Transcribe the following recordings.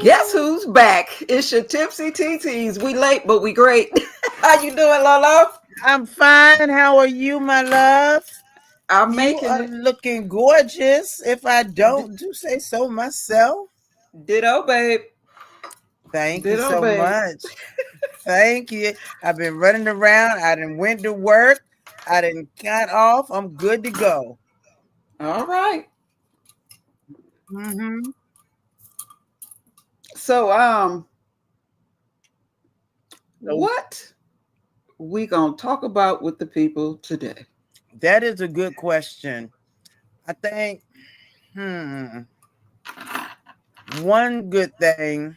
Guess who's back? It's your Tipsy TiTi's. We late, but we great. How you doing, Lolo? I'm fine. How are you, my love? I'm You making are it. looking gorgeous. If I don't do say so myself. Ditto, babe. Thank you Ditto, so babe. much. Thank you. I've been running around. I didn't went to work. I didn't got off. I'm good to go. All right. Mm-hmm. So, So what we gonna talk about with the people today? that is a good question. I think hmm, one good thing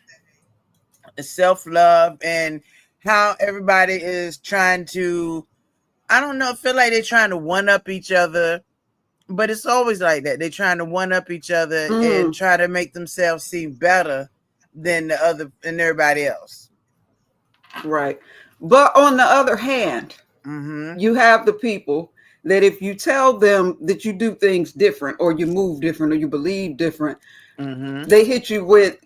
is self-love and how everybody is trying to I don't know, I feel like they're trying to one up each other, but it's always like that. They're trying to one up each other and Mm, try to make themselves seem better than the other and everybody else. right. But on the other hand, Mm-hmm. you have the people that if you tell them that you do things different or you move different or you believe different, Mm-hmm. they hit you with,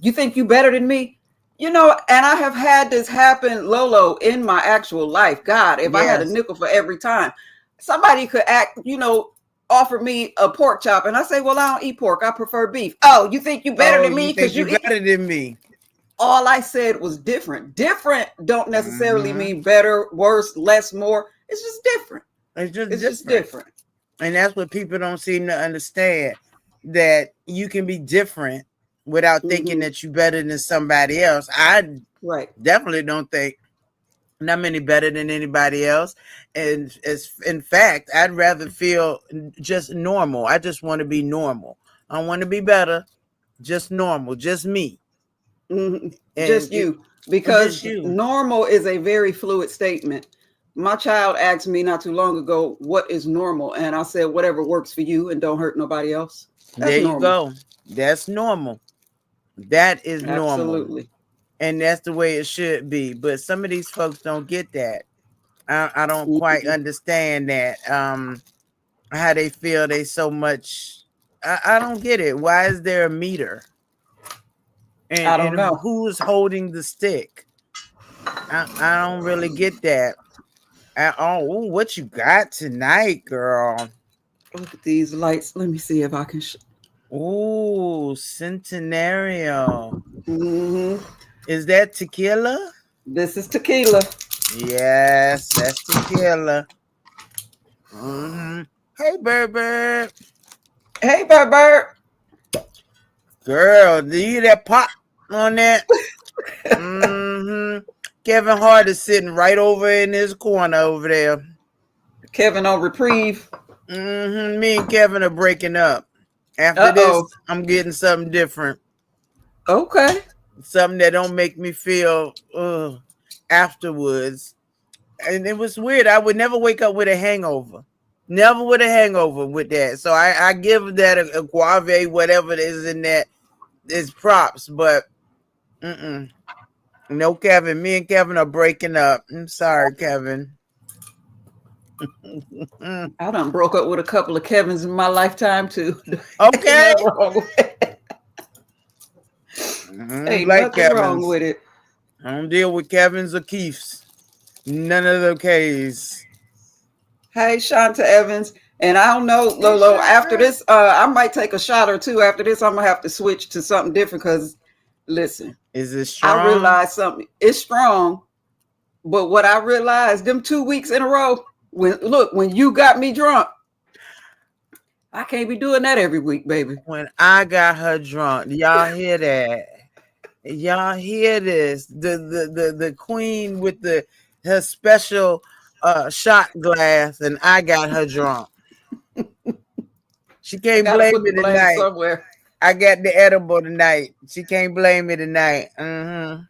you think you better than me? And I have had this happen, Lolo, in my actual life. God, if I had a Yes. nickel for every time, somebody could offer me a pork chop, and I say, well, I don't eat pork. I prefer beef. Oh, you think you better Oh, than you me think because you you eat? better than me? All I said was different. Different don't necessarily Mm-hmm. mean better, worse, less, more. It's just different. It's just It's just different. different. And that's what people don't seem to understand. That you can be different without thinking Hmm. that you're better than somebody else. I Right. definitely don't think not many better than anybody else. And as in fact, I'd rather feel just normal. I just want to be normal. I don't want to be better, just normal, just me. Just And you, just because you. normal is a very fluid statement. My child asked me not too long ago, what is normal? And I said, whatever works for you and don't hurt nobody else. That's There you normal. go. That's normal. That is normal. Absolutely. And that's the way it should be. But some of these folks don't get that. I don't quite Mhm. understand that. How they feel they so much. I don't get it. Why is there a meter? I don't And know. who's holding the stick? I don't really get that at all. Ooh, what you got tonight, girl? Look at these lights. Let me see if I can. Ooh, Centenario. Hmm. Is that tequila? This is tequila. Yes, that's tequila. Mm-hmm. Hey, Bird Bird. Hey, Bird Bird. Girl, do you hear that pop on that? Mm-hmm. Kevin Hart is sitting right over in his corner over there. Kevin on reprieve. Mm-hmm. Me and Kevin are breaking up. After Uh this, oh. I'm getting something different. Okay. Something that don't make me feel afterwards. And it was weird. I would never wake up with a hangover. Never with a hangover with that. So I give that a guave, whatever it is in that is props. But no, Kevin. Me and Kevin are breaking up. I'm sorry, Kevin. I done broke up with a couple of Kevins in my lifetime too. Ain't Okay. nothing wrong with it. I Ain't like nothing wrong Kevin's. with it. I don't deal with Kevin's or Keith's. None of the K's. Hey, Shanta Evans. And I don't know, Hey, Lolo, after Shanta. this, I might take a shot or two. After this, I'm going to have to switch to something different because, listen, Is it I strong? realized something. It's strong, but what I realized, them 2 weeks in a row, when you got me drunk, I can't be doing that every week, baby. When I got her drunk, y'all hear that? Y'all hear this? The queen with the her special shot glass, and I got her drunk. She I can't got to blame put me the blame tonight. somewhere. I got the edible tonight. She can't blame me tonight. Mm-hmm.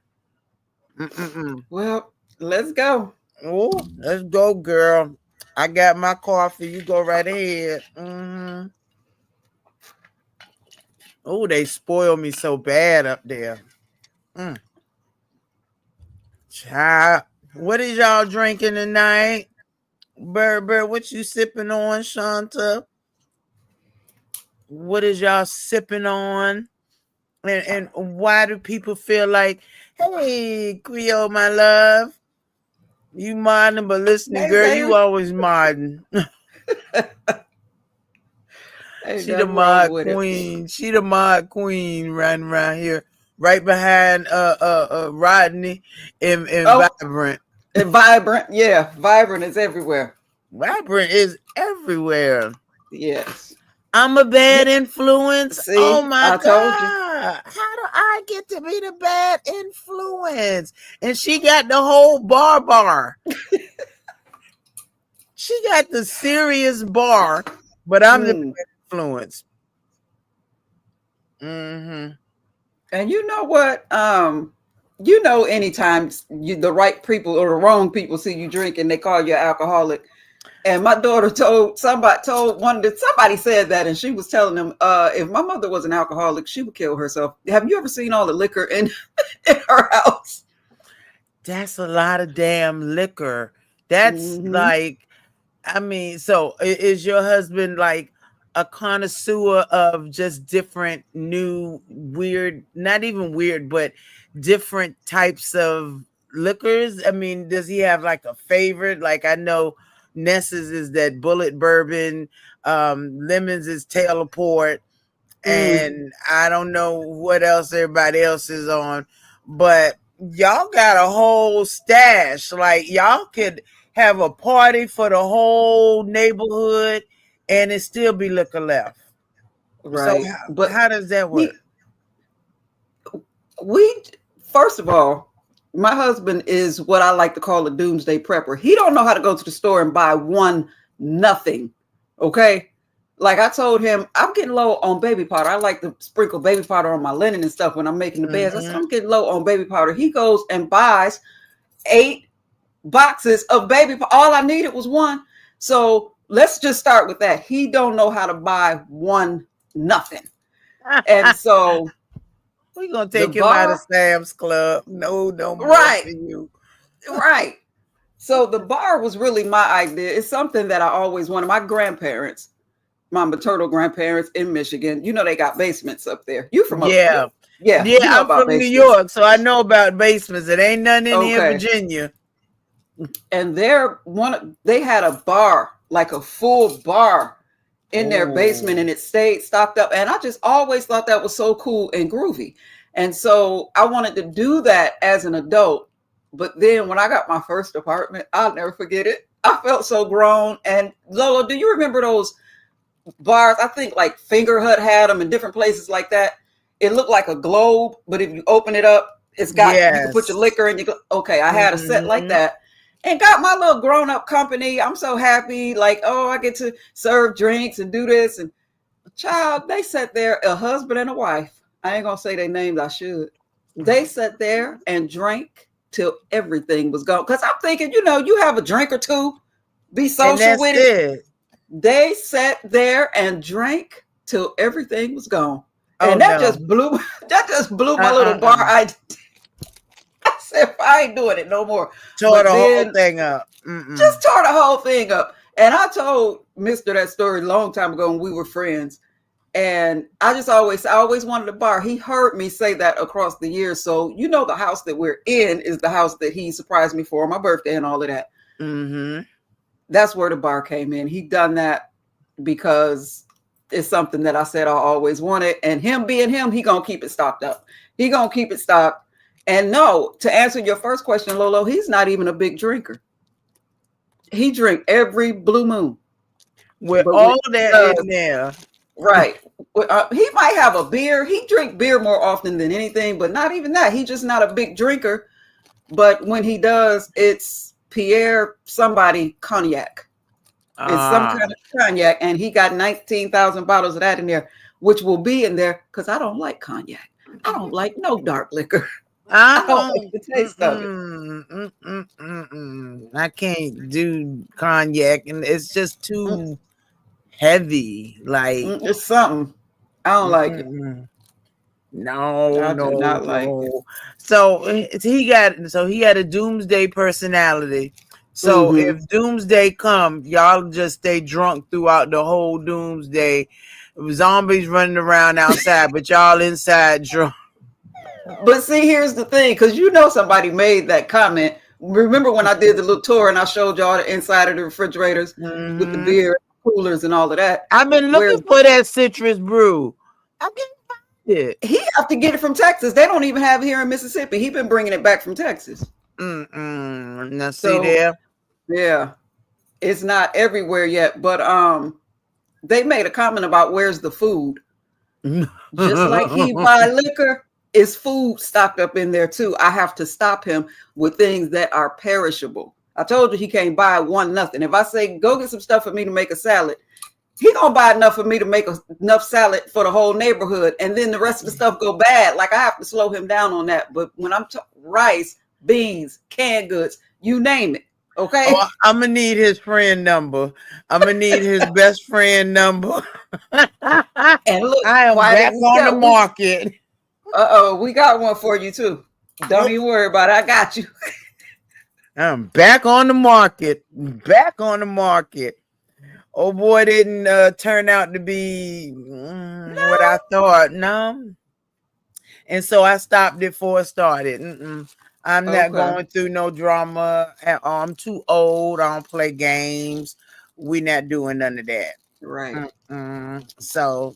Mm-mm-mm. Well, let's go. Oh, let's go, girl. I got my coffee. You go right ahead. Mm-hmm. Oh, they spoil me so bad up there. Mm. Child, what is y'all drinking tonight? Bird, what you sipping on, Shanta? What is y'all sipping on? And why do people feel like, hey, Creole, my love, you modding but listening, Hey, girl, you baby. always modding. Ain't She the nothing wrong mod with it. queen. She the mod queen running around here, right behind Rodney and Oh, Vibrant. and vibrant. Yeah, vibrant is everywhere. Vibrant is everywhere. Yes. I'm a Yeah. bad influence. Oh See, my I told you. God. How do I get to be the bad influence? And she got the whole bar. She got the serious bar, but I'm the Mm. bad influence. Mm-hmm. And you know what? Anytime the right people or the wrong people see you drinking, they call you an alcoholic. And my daughter somebody said that, and she was telling them, if my mother was an alcoholic, she would kill herself. Have you ever seen all the liquor in, in her house? That's a lot of damn liquor. That's Mm-hmm. like, I mean, so is your husband like a connoisseur of just different new weird, not even weird, but different types of liquors? I mean, does he have like a favorite? Like I know Ness's is that bullet bourbon, Lemons is Taylor Port, Mm. and I don't know what else everybody else is on, but y'all got a whole stash. Like y'all could have a party for the whole neighborhood and it still be liquor left. So Right. But how does that work? he, we, first of all, my husband is what I like to call a doomsday prepper. He don't know how to go to the store and buy one nothing. Okay. Like I told him, I'm getting low on baby powder. I like to sprinkle baby powder on my linen and stuff when I'm making the beds. I said, Mm-hmm. I'm getting low on baby powder. He goes and buys 8 boxes of baby powder. All I needed was one. So let's just start with that. He don't know how to buy one nothing. And so We're gonna the take him out of bar, Sam's Club. No more right, for you. right. So the bar was really my idea. It's something that I always wanted. My grandparents, my maternal grandparents in Michigan, they got basements up there. You from up? Yeah. Yeah, Yeah, you know I'm about from New basements. York, so I know about basements. It ain't nothing in here, Okay. Virginia. And they had a bar, like a full bar in their basement, Oh. and it stayed stocked up. And I just always thought that was so cool and groovy. And so I wanted to do that as an adult. But then when I got my first apartment, I'll never forget it. I felt so grown. And Lola, do you remember those bars? I think like Finger Hut had them in different places like that. It looked like a globe, but if you open it up, you can put your Yes. liquor in. Okay, I had a set like Mm-hmm. that and got my little grown up company. I'm so happy. Like, oh, I get to serve drinks and do this. And child, they sat there, a husband and a wife. I ain't gonna say their names. I should. They sat there and drank till everything was gone. Because I'm thinking, you have a drink or two, be And social that's with it. it. They sat there and drank till everything was gone. Oh And that no. just blew that just blew my little bar. Uh-uh. I said, I ain't doing it no more. Tore But the whole then thing up. Mm-mm. just tore the whole thing up. And I told Mr. that story a long time ago when we were friends. And I always wanted a bar. He heard me say that across the years. So, the house that we're in is the house that he surprised me for my birthday and all of that. Mm-hmm. That's where the bar came in. He done that because it's something that I said I always wanted. And him being him, he gonna keep it stocked up. He gonna keep it stocked. And no, to answer your first question, Lolo, he's not even a big drinker. He drink every blue moon. With But when all he that does, in there. right, he might have a beer. He drink beer more often than anything, but not even that. He's just not a big drinker. But when he does, it's Pierre somebody cognac. It's some Ah. kind of cognac, and he got 19,000 bottles of that in there, which will be in there because I don't like cognac. I don't like no dark liquor. I I don't like don't. the taste of it. I can't do cognac, and it's just Mm, too heavy. Like, It's something. I don't like it. mm-mm. No, I do no, not like it. no. So he had a doomsday personality. So Mm-hmm. if doomsday come, y'all just stay drunk throughout the whole doomsday. zombies running around outside, but y'all inside drunk. But see, here's the thing, because you know somebody made that comment. Remember when I did the little tour and I showed y'all the inside of the refrigerators with the Mm-hmm. beer, coolers, and all of that? I've been Where looking for that citrus brew. I can't find it. he have to get it from Texas. They don't even have it here in Mississippi. He been bringing it back from Texas. Mm-mm. Now see So there. yeah, it's not everywhere yet. But they made a comment about where's the food. Just like he buy liquor, is food stocked up in there too. I have to stop him with things that are perishable. I told you he can't buy one nothing. If I say go get some stuff for me to make a salad, he gonna buy enough for me to make enough salad for the whole neighborhood, and then the rest of the stuff go bad. Like I have to slow him down on that. But when I'm rice, beans, canned goods, you name it, okay? Oh, I'm gonna need his friend number. I'm gonna need his best friend number. I And look, am why back did on the market. we got one for you too. Don't even worry about it. I got you. I'm back on the market. Back on the market. Oh boy, didn't turn out to be what I No. thought. No. And so I stopped it before it started. I'm not Okay. going through no drama at all. I'm too old. I don't play games. We not doing none of that. Right. So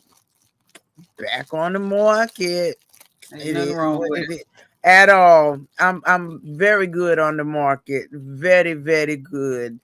back on the market. Ain't It nothing is wrong what with it it. is. At all. I'm very good on the market. Very, very good.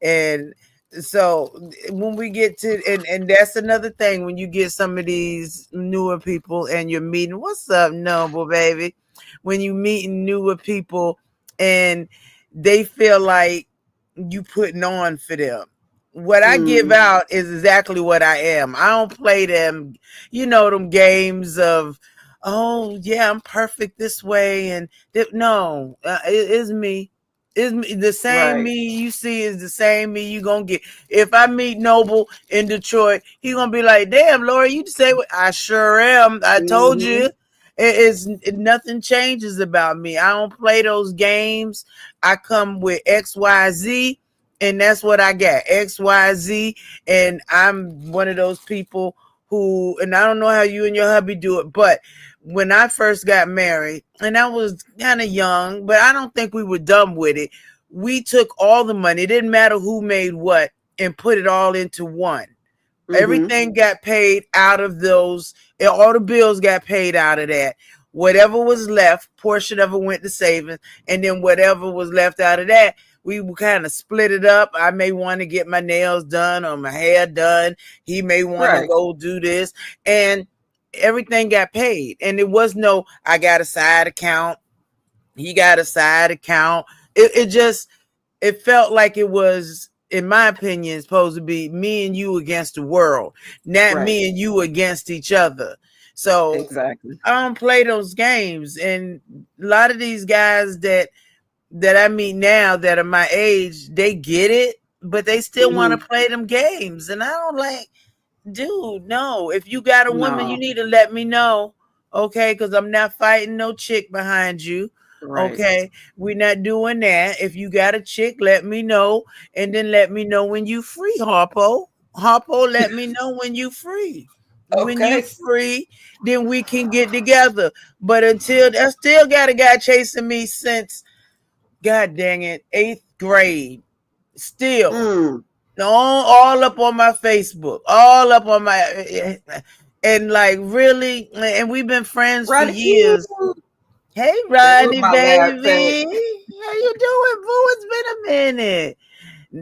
And so when we get to and that's another thing when you get some of these newer people and you're meeting, what's up, Noble baby? When you meeting newer people and they feel like you putting on for them. What I give Mm, out is exactly what I am. I don't play them, them games of, oh yeah, I'm perfect this way, and no, it is me. Is me the same right. me you see is the same me you gonna get. If I meet Noble in Detroit, he gonna be like, "Damn, Laura, you say what?" I sure am. I told Mm-hmm. you. Nothing changes about me. I don't play those games. I come with XYZ, and that's what I got. XYZ, and I'm one of those people who, and I don't know how you and your hubby do it, but when I first got married, and I was kind of young, but I don't think we were dumb with it. We took all the money, it didn't matter who made what, and put it all into one. Mm-hmm. Everything got paid out of those, all the bills got paid out of that. Whatever was left, portion of it went to savings, and then whatever was left out of that, we kind of split it up. I may want to get my nails done or my hair done. He may want to Right. go do this. And everything got paid. And it was no, I got a side account. He got a side account. It felt like it was, in my opinion, supposed to be me and you against the world, not Right. me and you against each other. So Exactly. I don't play those games. And a lot of these guys that I meet now that are my age, they get it, but they still want Mm-hmm. to play them games. And I don't like, dude, no. If you got a woman, you No. need to let me know. Okay, because I'm not fighting no chick behind you. Right. Okay, we're not doing that. If you got a chick, let me know, and then let me know when you free, Harpo. Harpo, let me know when you free. When you Okay. free, then we can get together. But until I still got a guy chasing me since, God dang it, 8th grade. Still, Mm. all up on my Facebook, all up on my, and like really, and we've been friends for Right. years. Hey, There goes Ronnie, my backpack. baby, how you doing, boo? It's been a minute.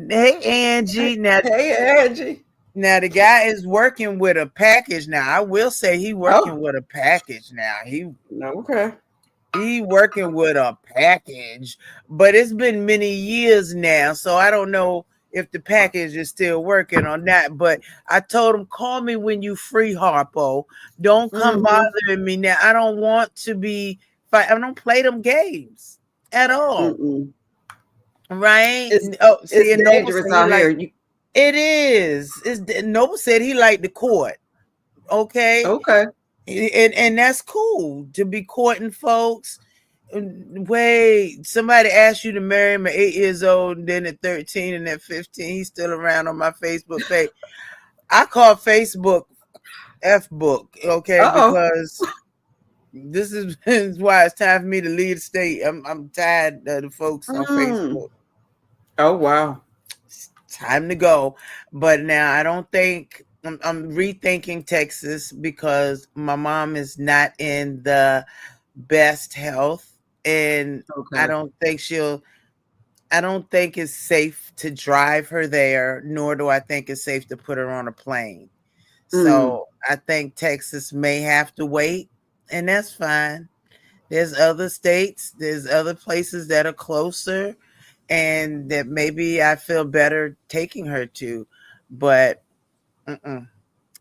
Hey, Angie. Hey, Angie. Now the guy is working with a package. Now I will say he Oh, working with a package. Now okay. he working with a package, but it's been many years now, so I don't know if the package is still working or not. But I told him, call me when you free, Harpo. Don't come Mm-hmm. bothering me now. I don't want to be fight. I don't play them games at all. Mm-mm. Right? It's Oh, see, it's and Noble dangerous said he out here. like You it is. It's Noble said he liked the court. Okay. okay? And that's cool to be courting folks. Wait, somebody asked you to marry him at 8 years old, and then at 13 and at 15, he's still around on my Facebook page. I call Facebook F book, okay? Uh-oh. Because this is, is why it's time for me to leave the state. I'm tired of the folks on Mm. Facebook. Oh, wow. It's time to go. But now I don't think I'm rethinking Texas because my mom is not in the best health, and I Okay. don't think she'll. I don't think it's safe to drive her there, nor do I think it's safe to put her on a plane. Mm. So I think Texas may have to wait, and that's fine. There's other states, there's other places that are closer and that maybe I feel better taking her to. But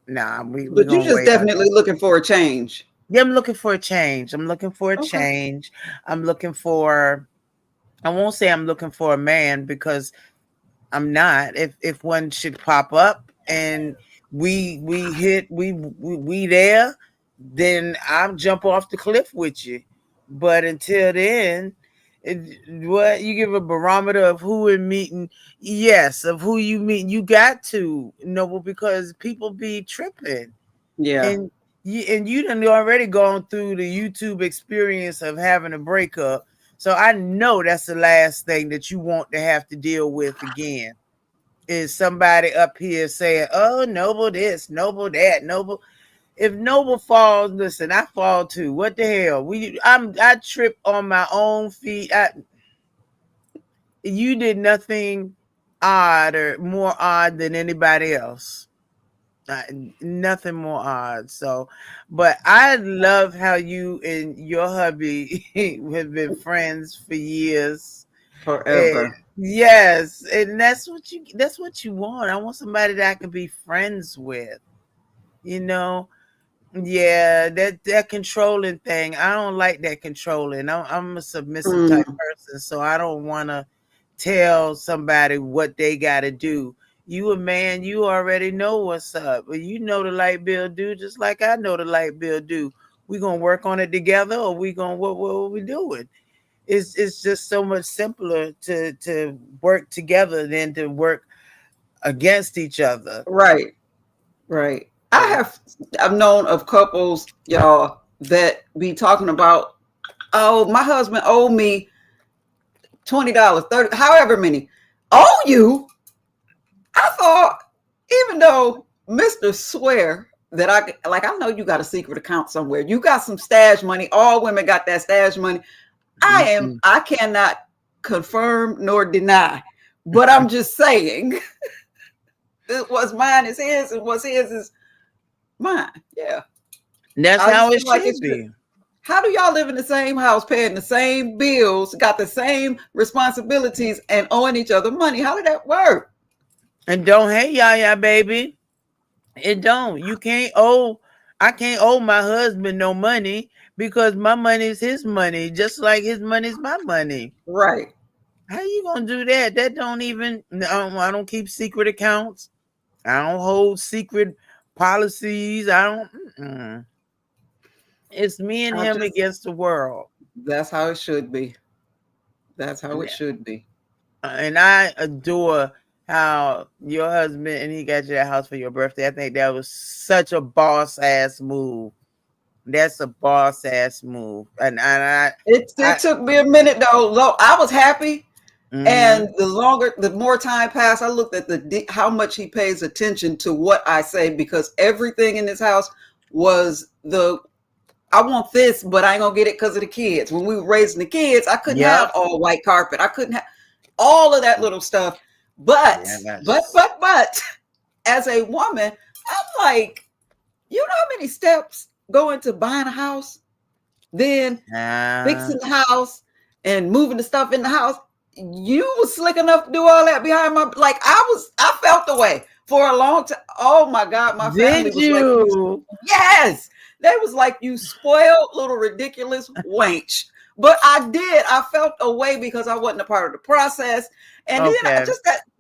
nah, we're But you're gonna just wait on definitely that. looking for a change. Yeah, I'm looking for a change. I'm looking for a Okay. change. I'm looking for, I won't say I'm looking for a man because I'm not. If one should pop up and we hit we there, then I'll jump off the cliff with you. But until then, what you give a barometer of who in meeting? Yes, of who you meet. You got to Noble, because people be tripping, Yeah. and you done already gone through the YouTube experience of having a breakup. So I know that's the last thing that you want to have to deal with again, is somebody up here saying, "Oh, Noble this, Noble that, Noble." If Noble falls, listen, I fall too. What the hell? I trip on my own feet. You did nothing odd or more odd than anybody else. Uh, Nothing more odd. So, but I love how you and your hubby have been friends for years. And Forever. yes, and that's what you want. I want somebody that I can be friends with. You know, yeah, that controlling thing. I don't like that controlling. I'm a submissive type Mm. person, so I don't want to tell somebody what they got to do. You a man, you already know what's up. But you know the light bill do just like I know the light bill do. We gonna work on it together, or we gonna what are we doing? It's just so much simpler to work together than to work against each other. Right. Right. So, I've known of couples, y'all, that be talking about, oh, my husband owed me $20, 30, however many. Owe you? I thought, even though Mr. Swear that I know you got a secret account somewhere. You got some stash money. All women got that stash money. mm-mm. I cannot confirm nor deny. But I'm just saying, what's mine is his, and what's his is mine. Yeah. That's I how just it feel like should it's just, be. how do y'all live in the same house, paying the same bills, got the same responsibilities, and owing each other money? How did that work? And don't hate Yaya, baby. It don't. You can't owe. I can't owe my husband no money because my money is his money, just like his money is my money. Right. How you gonna do that? That don't even. No, I don't keep secret accounts. I don't hold secret policies. I don't. Mm-mm. It's me and I him just, against the world. that's how it should be. That's how it should be. And I adore how your husband and he got you that house for your birthday. I think that was such a boss ass move. That's a boss ass move. And It took me a minute though. I was happy, mm-hmm. and the more time passed, I looked at how much he pays attention to what I say, because everything in this house was I want this, but I ain't gonna get it because of the kids. When we were raising the kids, I couldn't have Yep. all white carpet. I couldn't have all of that little stuff. But, Yeah, but, that's but, but, as a woman, I'm like, you know how many steps go into buying a house, then uh, fixing the house and moving the stuff in the house? You was slick enough to do all that behind my, like, I felt the way for a long time. Oh my God, my family did was like, you? yes, they was like, you spoiled little ridiculous wench. But I felt a way because I wasn't a part of the process. And then Okay.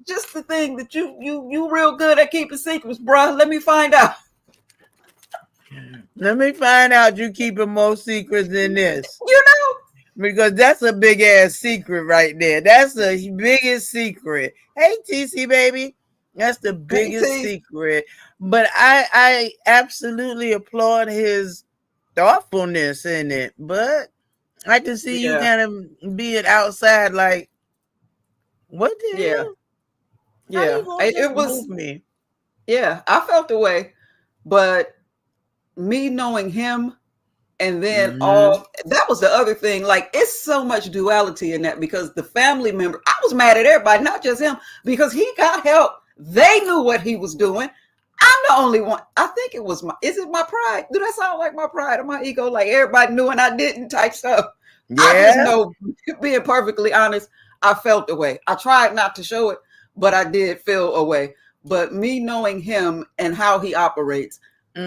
just the thing that you real good at keeping secrets, bruh. Let me find out. Let me find out you keeping more secrets than this. You know? Because that's a big ass secret right there. That's the biggest secret. Hey, TC baby. That's the Hey, biggest T. secret. But I absolutely applaud his thoughtfulness in it. But I can see you Yeah, kind of being outside like, what the yeah, hell? How you yeah. gonna It just was, move me? yeah, I felt the way, but me knowing him and then Mm-hmm. all that was the other thing. Like, it's so much duality in that because the family member, I was mad at everybody, not just him, because he got help. They knew what he was doing. I'm the only one. I think it was is it my pride? Do that sound like my pride or my ego? Like everybody knew and I didn't type stuff. I just Yeah. know, being perfectly honest, I felt the way. I tried not to show it, but I did feel a way. But me knowing him and how he operates,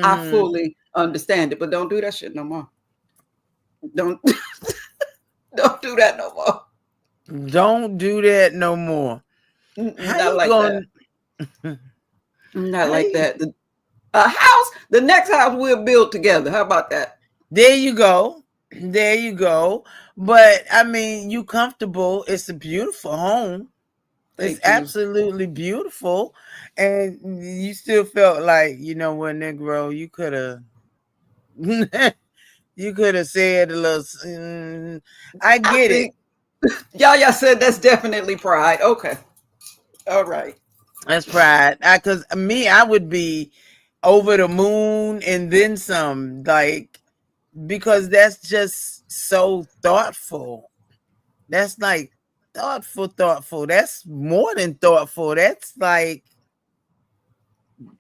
I Mm-hmm. fully understand it. But don't do that shit no more. Don't don't do that no more. Don't do that no more. How Not you like that. gonna Not how like you that. A house, the next house we'll build together. How about that? there you go. There you go. But I mean, you comfortable. It's a beautiful home. It's Thank you. absolutely beautiful. And you still felt like, you know what, Negro, you could have you could have said a little I I get it. think y'all said that's definitely pride. Okay. All right. That's pride. Cause me, I would be over the moon and then some, like, because that's just so thoughtful. That's like thoughtful. That's more than thoughtful. That's like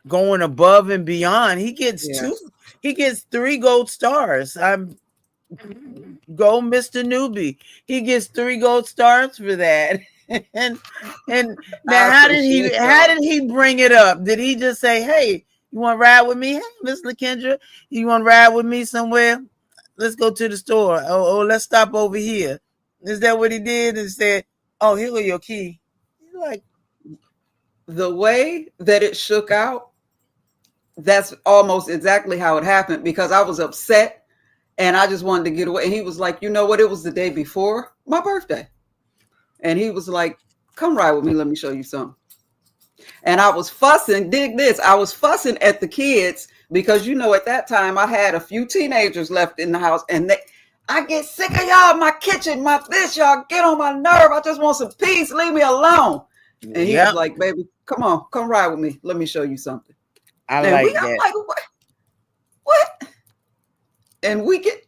going above and beyond. Yes. He gets 3 gold stars. I'm go Mr. Newbie. He gets 3 gold stars for that. and and I now appreciate how y'all. did he bring it up? Did he just say, "Hey, you want to ride with me? Hey, Miss LaKendra, you want to ride with me somewhere? Let's go to the store. Let's stop over here." Is that what he did? And said, "Oh, here go your key." He's like, The way that it shook out, that's almost exactly how it happened because I was upset and I just wanted to get away. And he was like, you know what? It was the day before my birthday. And he was like, come ride with me. Let me show you something. And I was fussing, dig this, I was fussing at the kids because, at that time I had a few teenagers left in the house and I get sick of y'all, my kitchen, my this, y'all get on my nerve. I just want some peace. Leave me alone. And he was "Yep, like, baby, come on, come ride with me. Let me show you something. I And like I'm that." like, what? What? And we get,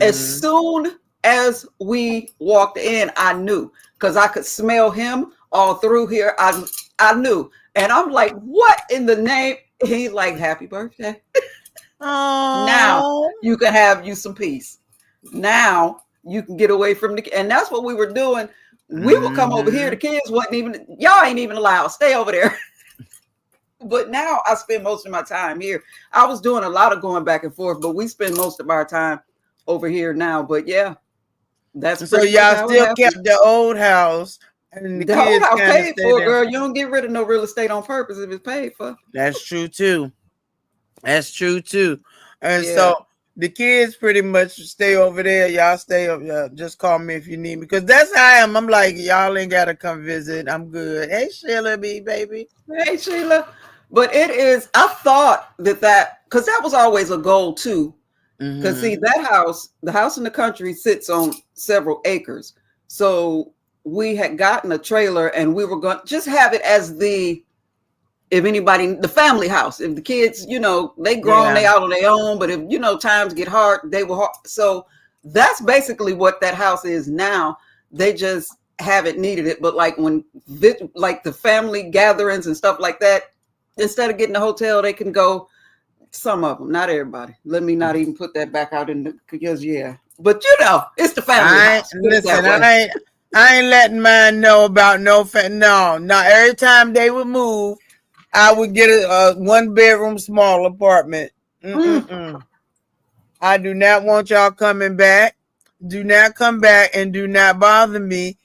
as Mm, soon as we walked in, I knew because I could smell him all through here. I knew. And I'm like, what in the name? He's like, happy birthday. Now oh, you can have you some peace. Now you can get away from and that's what we were doing. We would come over here. The mm-hmm. kids wasn't even, y'all ain't even allowed. Stay over there. But now I spend most of my time here. I was doing a lot of going back and forth, but we spend most of our time over here now. But yeah, that's So pretty much y'all how it still happened. kept the old house, and the The whole kids house kind of paid stay for, there. girl. You don't get rid of no real estate on purpose if it's paid for. That's true too. That's true too. And Yeah. so the kids pretty much stay over there. Y'all stay up. Just call me if you need me, because that's how I am. I'm like, y'all ain't gotta come visit. I'm good. Hey, Sheila, B baby. Hey, Sheila. But it is, I thought because that was always a goal too. Because see, Mm-hmm. that house, the house in the country sits on several acres. So we had gotten a trailer and we were going to just have it as if anybody, the family house, if the kids, they grown, Yeah. they out on their own, but if, times get hard, they will. So that's basically what that house is now. They just haven't needed it. But like like the family gatherings and stuff like that, instead of getting a hotel, they can go, some of them, not everybody. Let me not even put that back out because yeah. But it's the family I ain't house. Put it that listen. way. I ain't letting mine know about no. No, no. Every time they would move, I would get a 1 bedroom small apartment. Mm. Mm-mm-mm. I do not want y'all coming back. Do not come back and do not bother me.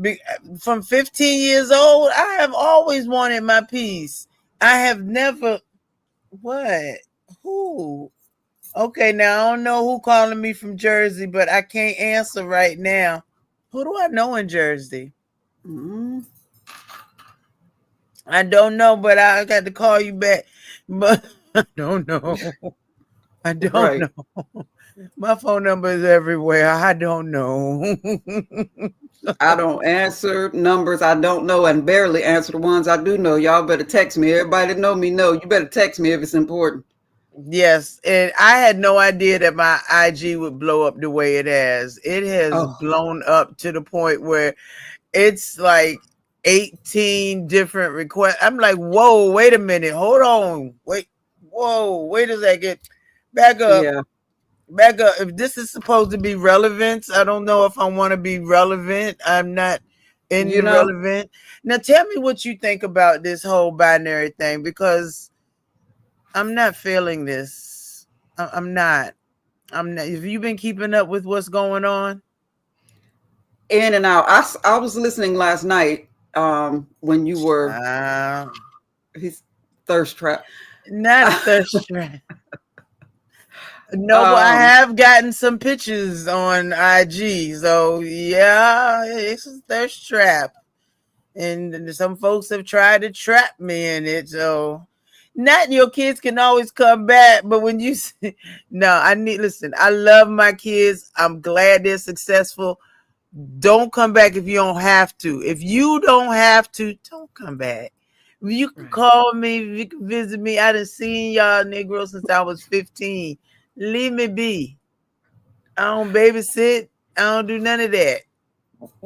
Be, from 15 years old, I have always wanted my peace. I have never. What? Who? Okay, now I don't know who calling me from Jersey, but I can't answer right now. Who do I know in Jersey? Mm. I don't know, but I got to call you back. But I don't know. I don't Right. know. My phone number is everywhere. I don't know. I don't answer numbers I don't know and barely answer the ones I do know. Y'all better text me. Everybody that know me know. You better text me if it's important. Yes, and I had no idea that my IG would blow up the way it has. It has Oh, blown up to the point where it's like 18 different requests. I'm like, whoa, wait a minute, hold on, wait, whoa, wait a second, back up, yeah. back up. If this is supposed to be relevant, I don't know if I want to be relevant. I'm not in You the know, relevant. Now, tell me what you think about this whole binary thing because I'm not feeling this. I'm not. I'm not. Have you been keeping up with what's going on? in and out. I was listening last night when you were Uh, his thirst trap. Not a thirst trap. No, but I um, have gotten some pictures on IG. So yeah, it's a thirst trap. And some folks have tried to trap me in it. So not your kids can always come back, but when you say, no, I need listen, I love my kids. I'm glad they're successful. Don't come back if you don't have to. If you don't have to, don't come back. You can right. call me, you can visit me. I done seen y'all Negroes since I was 15. Leave me be. I don't babysit. I don't do none of that.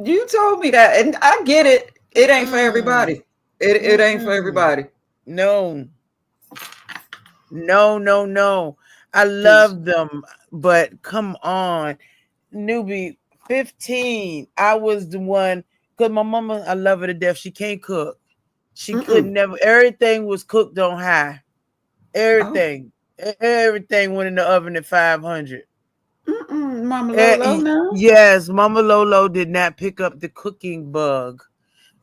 You told me that, and I get it. It ain't for Mm-mm. everybody. It ain't for Mm-mm. everybody. No, no, no, no. I 'Cause love them, but come on. Newbie, 15. I was the one, because my mama, I love her to death. She can't cook. She could mm-mm. never, everything was cooked on high. Oh, Everything. Everything went in the oven at 500. Mama Lolo now. Yes, Mama Lolo did not pick up the cooking bug.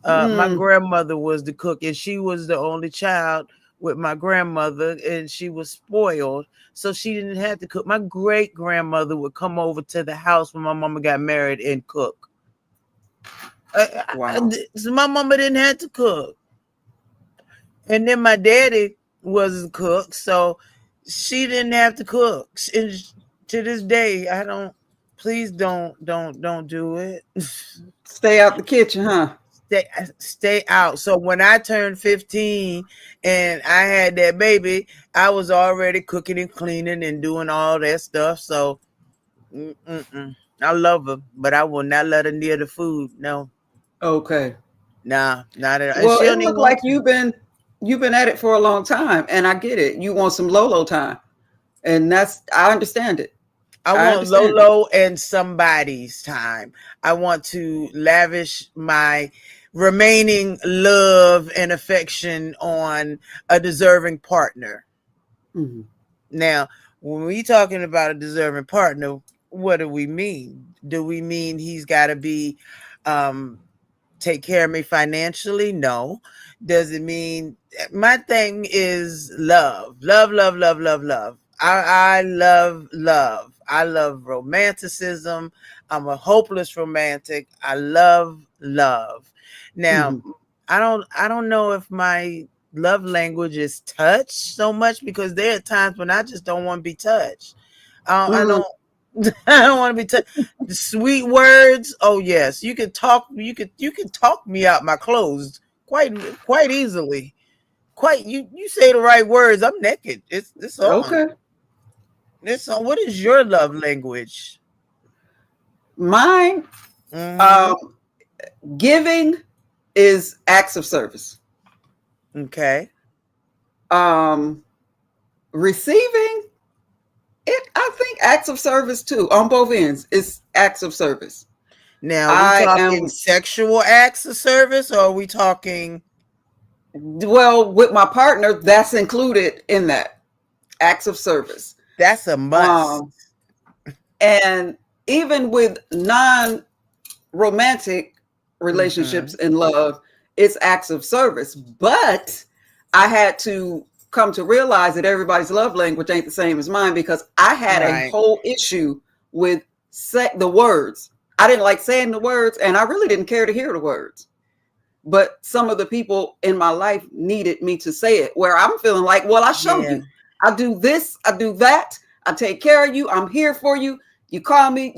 My Mm. grandmother was the cook, and she was the only child with my grandmother, and she was spoiled, so she didn't have to cook. My great grandmother would come over to the house when my mama got married and cook. Wow. So my mama didn't have to cook, and then my daddy wasn't cook, so she didn't have to cook. And to this day, I don't. Please don't do it. Stay out the kitchen, huh? Stay out. So when I turned 15 and I had that baby, I was already cooking and cleaning and doing all that stuff. So I love her, but I will not let her near the food. No, Okay. nah, not at all. And Well, she it don't even looked like want to. you've been at it for a long time, and I get it. You want some Lolo time, and that's I understand it. I I want understand it. Lolo and somebody's time. I want to lavish my remaining love and affection on a deserving partner. Mhm. Now, when we talking about a deserving partner, what do we mean? Do we mean he's got to be um take care of me financially? No. Does it mean my thing is love, love, love, love, love, love. I love love. I love romanticism. I'm a hopeless romantic. I love love. Now, Mhm. I don't know if my love language is touch so much because there are times when I just don't want to be touched. I Mhm. don't I don't want to be touched. The sweet words. Oh yes, you can talk. You can talk me out my clothes quite easily. Quite you say the right words. I'm naked. It's on. Okay. It's on. What is your love language? Mine, Mm-hmm. um, giving is acts of service. Okay. Um, Receiving it, I think acts of service too on both ends. It's acts of service. Now we I talking am sexual acts of service, or are we talking? well with my partner. That's included in that acts of service. That's a must. Um, and even with non-romantic relationships Mm-hmm. and love, it's acts of service. But I had to come to realize that everybody's love language ain't the same as mine because I had a Right. whole issue with the words. I didn't like saying the words, and I really didn't care to hear the words. but some of the people in my life needed me to say it, where I'm feeling like, well, I show Yeah. you. I do this, I do that. I take care of you. I'm here for you. You call me,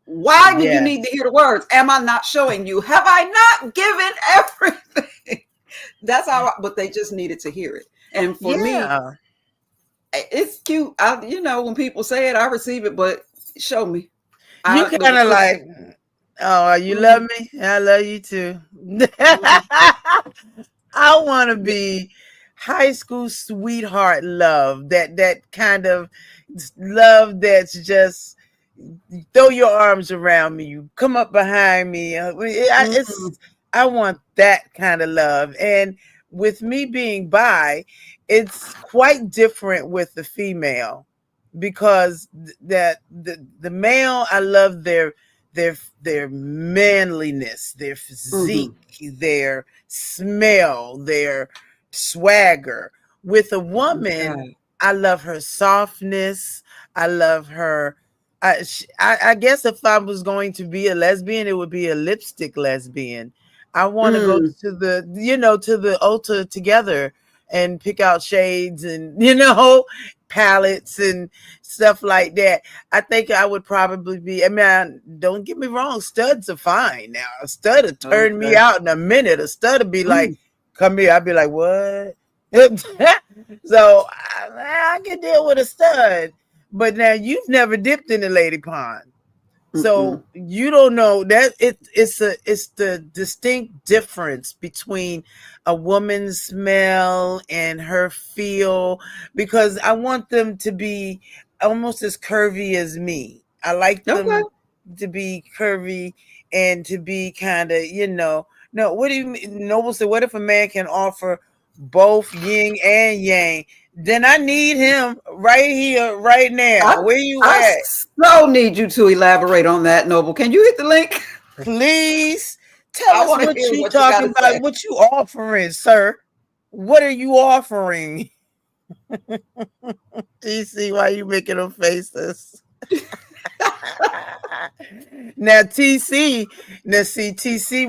why do you need to Yes. hear the words? Am I not showing you? Have I not given everything? That's how, but they just needed to hear it. And for me, Yeah. it's cute. When people say it, I receive it, but show me. You The kind of words. like, oh, you love Mhm, me? I love you too. mhm, I want to yeah, be high school sweetheart love. That kind of love that's just throw your arms around me. You come up behind me. mhm, I want that kind of love. And with me being bi, it's quite different with the female because the male, I love their manliness, their physique, mhm. their smell, their swagger. With a woman, Okay. I love her softness. I love her. I guess if I was going to be a lesbian, it would be a lipstick lesbian. I want to go Mm, to the Ulta together and pick out shades and palettes and stuff like that. I think I would probably be. I mean, don't get me wrong, studs are fine. Now a stud would turn me okay. out in a minute. A stud would be like, Mm, "Come here." I'd be like, "What?" So I can deal with a stud. But now you've never dipped in the lady pond. So mm-mm. you don't know that it's the distinct difference between a woman's smell and her feel, because I want them to be almost as curvy as me. I like Okay. them to be curvy and to be kind of, no, what do you mean? Noble said, what if a man can offer both yin and yang? Then I need him right here, right I, now. Where you I at? so need you to elaborate on that, Noble. Can you hit the link? Please tell I us want to what hear you what you got talking to about, say. what you offering, sir. What are you offering? TC, why you making them faces? Now TC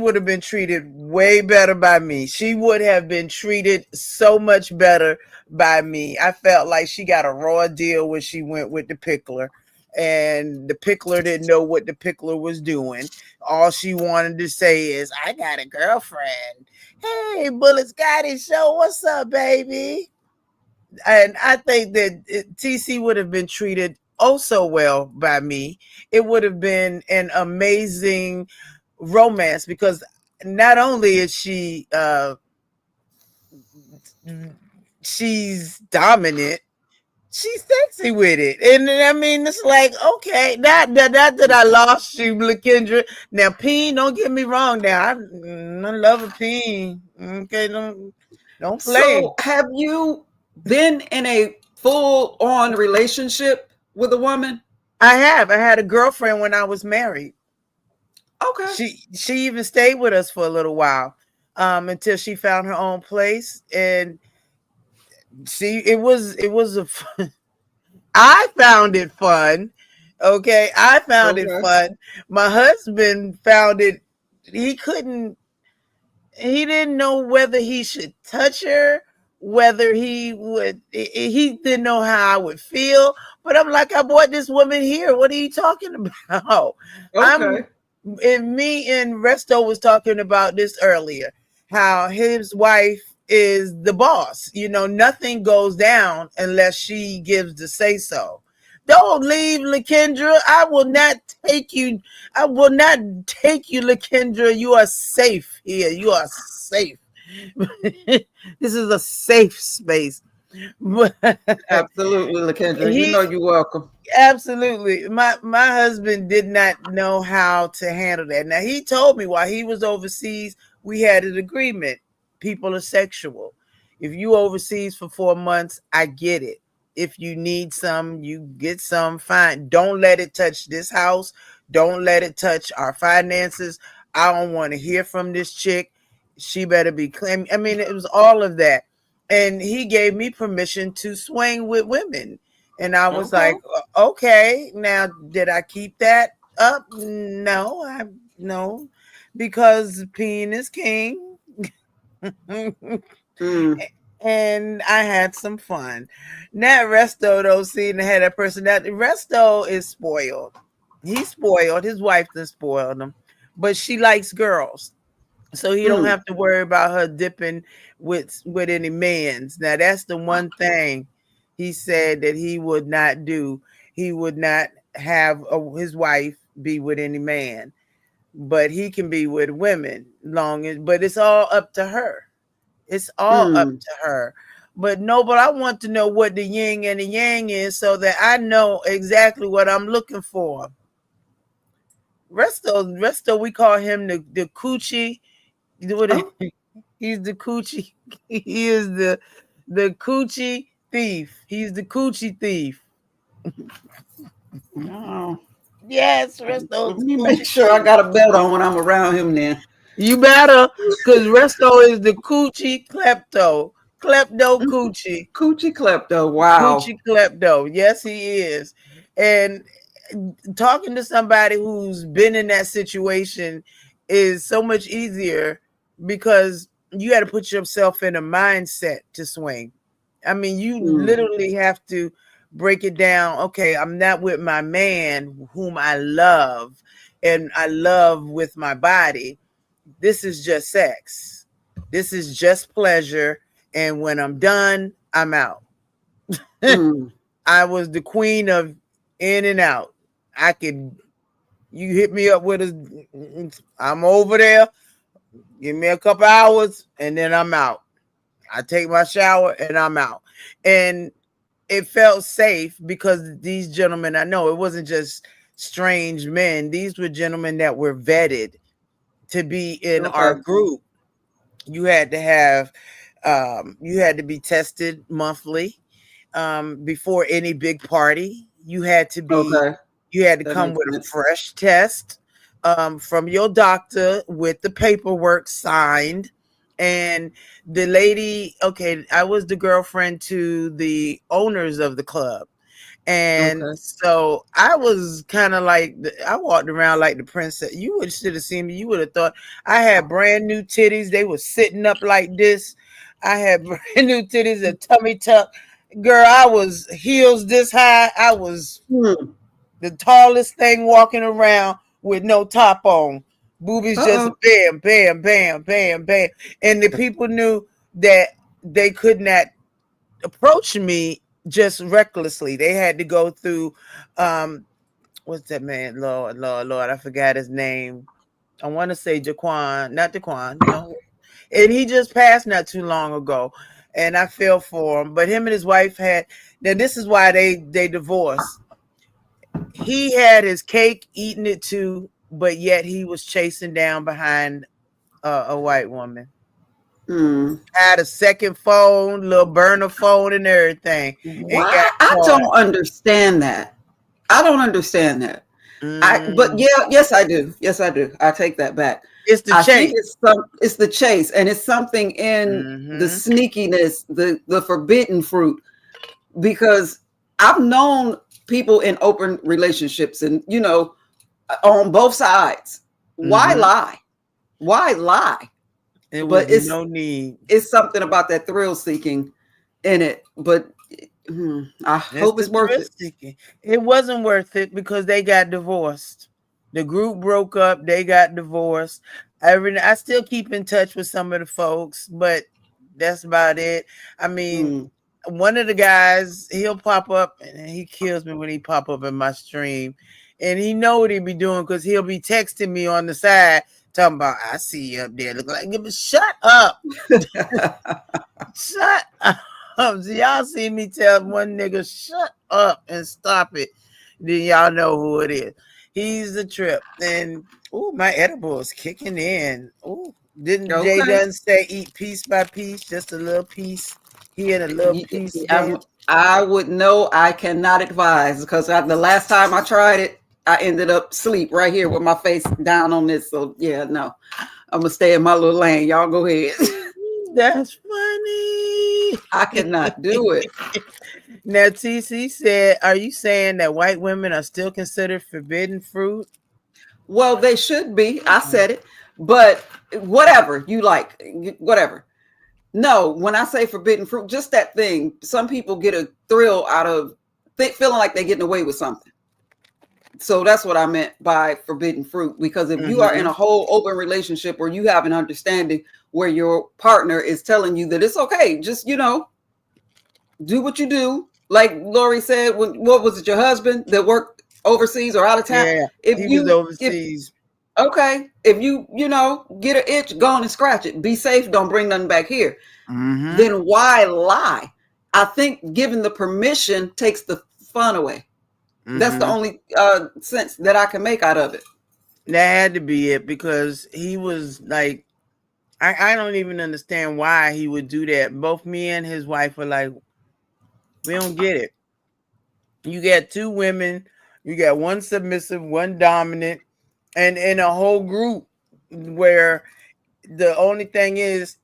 would have been treated way better by me. She would have been treated so much better by me. I felt like she got a raw deal when she went with the pickler. And the pickler didn't know what the pickler was doing. All she wanted to say is, I got a girlfriend. Hey, Bullet Scotty Show, what's up, baby? And I think that TC would have been treated oh so well by me. It would have been an amazing romance because not only is she's dominant, she's sexy with it. And I mean, it's like, okay, not that I lost you, Lakendra. Now, Peen, don't get me wrong. Now, I love a Peen. Okay, don't play. So, have you been in a full on relationship with a woman? I have. I had a girlfriend when I was married. Okay. She even stayed with us for a little while, until she found her own place. And it was a I found it fun. Okay, I found it Okay. fun. My husband found it. He couldn't. He didn't know whether he should touch her, whether he would. He didn't know how I would feel. But I'm like, I brought this woman here. What are you talking about? I'm. Okay. And me and Resto was talking about this earlier. How his wife is the boss. Nothing goes down unless she gives the say so. Don't leave, Lakendra. I will not take you. I will not take you, Lakendra. You are safe here. You are safe. This is a safe space. Absolutely, Lakendra. You he know you're welcome. Absolutely. My husband did not know how to handle that. Now he told me while he was overseas, we had an agreement. People are sexual. If you overseas for 4 months, I get it. If you need some, you get some, fine. Don't let it touch this house. Don't let it touch our finances. I don't want to hear from this chick. She better be clean. I mean, it was all of that. And he gave me permission to swing with women. And I was Okay. like, okay, now did I keep that up? No, no, because peeing is king. Mm. And I had some fun. Now Resto though, seeing to have that personality. Resto is spoiled. He's spoiled. His wife done spoiled him, but she likes girls, so he don't Mm. have to worry about her dipping with any men's. Now that's the one thing he said that he would not do. He would not have his wife be with any man, but he can be with women long as. But it's all up to her. It's all up Mm. to her. But no, but I want to know what the yin and the yang is so that I know exactly what I'm looking for. Resto, we call him the coochie. Oh, He's the coochie. He is the coochie thief. He's the coochie thief. no. Yes, Let Resto's me make coochie sure I thief. got a belt on when I'm around him then. You better, because Resto is the coochie klepto. Klepto coochie. Coochie klepto. Wow. Coochie klepto. Yes, he is. And talking to somebody who's been in that situation is so much easier because you got to put yourself in a mindset to swing. I mean, you Mm. literally have to break it down. Okay, I'm not with my man whom I love and I love with my body. This is just sex. This is just pleasure. And when I'm done, I'm out. Mm. I was the queen of in and out. I could, you hit me up with a, I'm over there. Give me a couple hours and then I'm out. I take my shower and I'm out. And it felt safe because these gentlemen, I know it wasn't just strange men. These were gentlemen that were vetted to be in our Okay. group. You had to have, you had to be tested monthly before any big party. Okay. You had to That come makes with a sense. fresh test from your doctor with the paperwork signed. And the lady, okay, I was the girlfriend to the owners of the club. And Okay. so I was kind of like, I walked around like the princess. You would should have seen me. You would have thought I had brand new titties. They were sitting up like this. I had brand new titties, a tummy tuck. Girl, I was heels this high. I was Hmm. the tallest thing walking around with no top on. Boobies just Uh-oh. bam, bam, bam, bam, bam. And the people knew that they could not approach me just recklessly. They had to go through what's that man? Lord, Lord, Lord, I forgot his name. I want to say Jaquan, not Jaquan, no. And he just passed not too long ago. And I feel for him. But him and his wife had now this is why they divorced. He had his cake, eating it too, but yet he was chasing down behind a white woman. Hmm. Had a second phone, little burner phone, and everything, and got Why? I caught. don't understand that. I don't understand that. But Mm, yeah, yes, I do. Yes, I do. I take that back. it's the I think chase. it's the chase, and it's something in the Mm-hmm. sneakiness, the forbidden fruit. Because I've known people in open relationships, and on both sides. Why Mm-hmm. lie? Why lie? It was But no need. it's something about that thrill seeking in it. But I It's hope the it's worth thrill it. seeking. It wasn't worth it because they got divorced. The group broke up. They got divorced. I still keep in touch with some of the folks, but that's about it. I mean, Mm. one of the guys, he'll pop up and he kills me when he pop up in my stream. And he know what he be doing because he'll be texting me on the side talking about, I see you up there. Look like, shut up. Shut up. So y'all see me tell one nigga, shut up and stop it. Then y'all know who it is. He's a trip. And my edible is kicking in. Didn't Jay Okay. Dunn say eat piece by piece, just a little piece here and a little piece there? I would know. I cannot advise because the last time I tried it, I ended up asleep right here with my face down on this. So yeah, no, I'm gonna stay in my little lane. Y'all go ahead. That's funny. I cannot do it. Now, TC said, are you saying that white women are still considered forbidden fruit? Well, they should be. I said it, but whatever you like, whatever. No, when I say forbidden fruit, just that thing. Some people get a thrill out of feeling like they're getting away with something. So that's what I meant by forbidden fruit. Because if you are in Mm-hmm. a whole open relationship or you have an understanding where your partner is telling you that it's okay, just, do what you do. Like Lori said, what was it, your husband that worked overseas or out of town? Yeah, If he was you, if overseas. Okay, if get an itch, go on and scratch it. Be safe. Don't bring nothing back here. Mm-hmm. Then why lie? I think giving the permission takes the fun away. That's the Mm-hmm. only sense that I can make out of it. That had to be it because he was like, I don't even understand why he would do that. Both me and his wife were like, we don't get it. You got two women, you got one submissive, one dominant, and in a whole group where the only thing is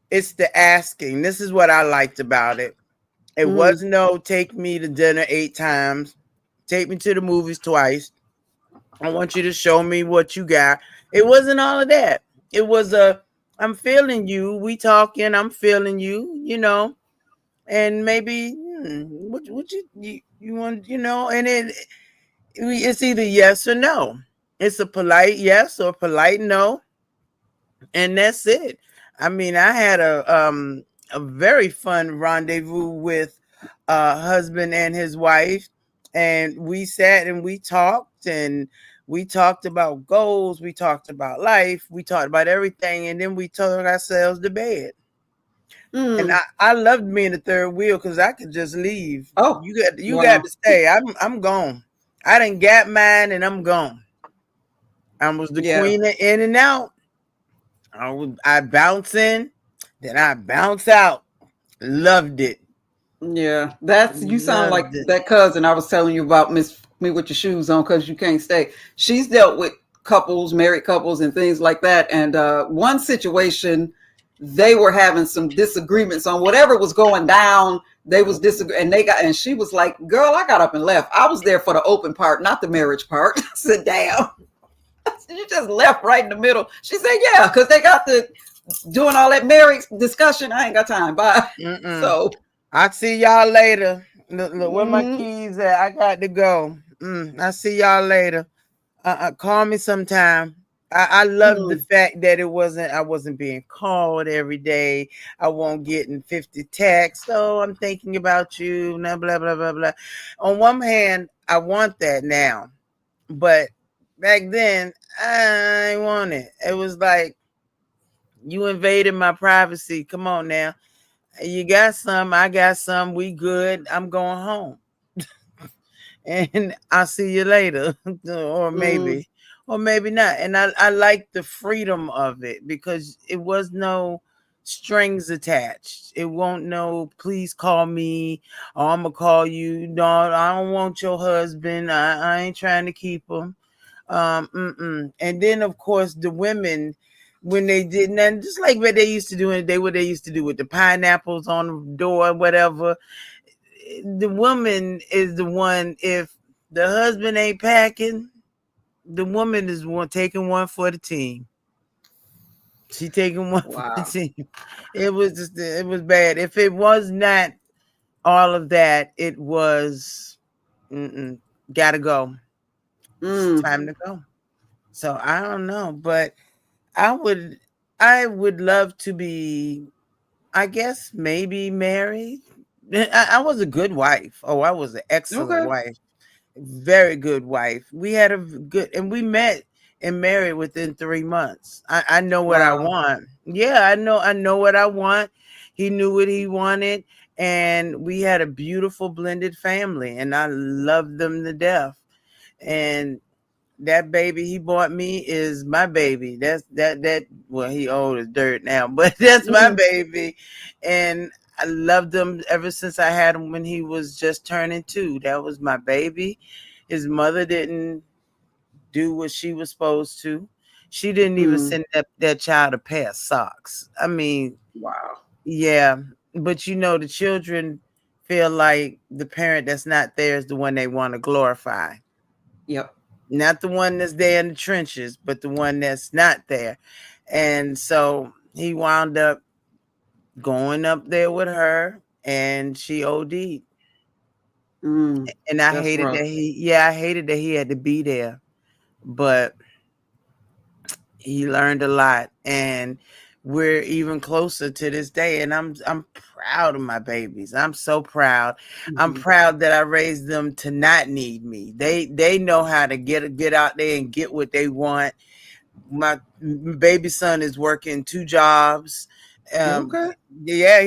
it's the asking. This is what I liked about it. It was Mm, no take me to dinner 8 times, take me to the movies twice. I want you to show me what you got. It wasn't all of that. It was a I'm feeling you. We talking. I'm feeling you. And maybe what you want. And it's either yes or no. It's a polite yes or polite no, and that's it. I mean, I had a very fun rendezvous with a husband and his wife, and we sat and we talked about goals, we talked about life, we talked about everything, and then we took ourselves to bed. And mm. I loved being the third wheel because I could just leave. Oh, You got wow. to stay. I'm gone. I didn't got mine and I'm gone. I was the Yeah. queen of in and out. I bounce in, then I bounce out. Loved it. Yeah. That's you sound like Loved it. that cousin I was telling you about, Miss Me with your shoes on because you can't stay. She's dealt with couples, married couples, and things like that. And one situation, they were having some disagreements on whatever was going down. They was disagree, and she was like, "Girl, I got up and left. I was there for the open part, not the marriage part." I said, "Damn, you just left right in the middle." She said, "Yeah, because they got the doing all that marriage discussion. I ain't got time. Bye." Mm-mm. So, I see y'all later. Look, where my mm, keys at? I got to go. I see y'all later. Call me sometime. I love the mm, fact that I wasn't being called every day. I won't getting 50 texts. Oh, I'm thinking about you. Blah blah blah blah blah. On one hand, I want that now, but back then I ain't want it. It was like you invaded my privacy. Come on now. You got some, I got some, we good. I'm going home. And I'll see you later. or mm, maybe, or maybe not. And I like the freedom of it because it was no strings attached. It won't no please call me or I'm gonna call you. No, I don't want your husband. I ain't trying to keep him. And then of course the women when they did and just like what they used to do and what they used to do with the pineapples on the door, whatever. The woman is the one if the husband ain't packing, the woman is one taking one for the team. She taking one for the wow. team. It was bad. If it was not all of that, it was gotta go. It's Mm, time to go. So I don't know, but I would I would love to be I guess maybe married. I was a good wife. Oh, I was an excellent okay. wife. Very good wife. We had a good and we met and married within 3 months. I know what I Wow. want. Yeah, I know what I want. He knew what he wanted. And we had a beautiful blended family and I loved them to death. And that baby he bought me is my baby. That well, he old as dirt now, but that's my Mm, baby. And I loved him ever since I had him when he was just turning 2. That was my baby. His mother didn't do what she was supposed to. She didn't even mm, send that child a pair of socks. I mean, wow. yeah. But the children feel like the parent that's not there is the one they want to glorify. Yep. Not the one that's there in the trenches, but the one that's not there. And so he wound up going up there with her, and she OD'd. And I That's hated rough. that I hated that he had to be there, but he learned a lot, and we're even closer to this day. And I'm proud of my babies. I'm so proud. I'm Mhm. proud that I raised them to not need me. They know how to get out there and get what they want. My baby son is working 2 jobs. Um, Okay. yeah,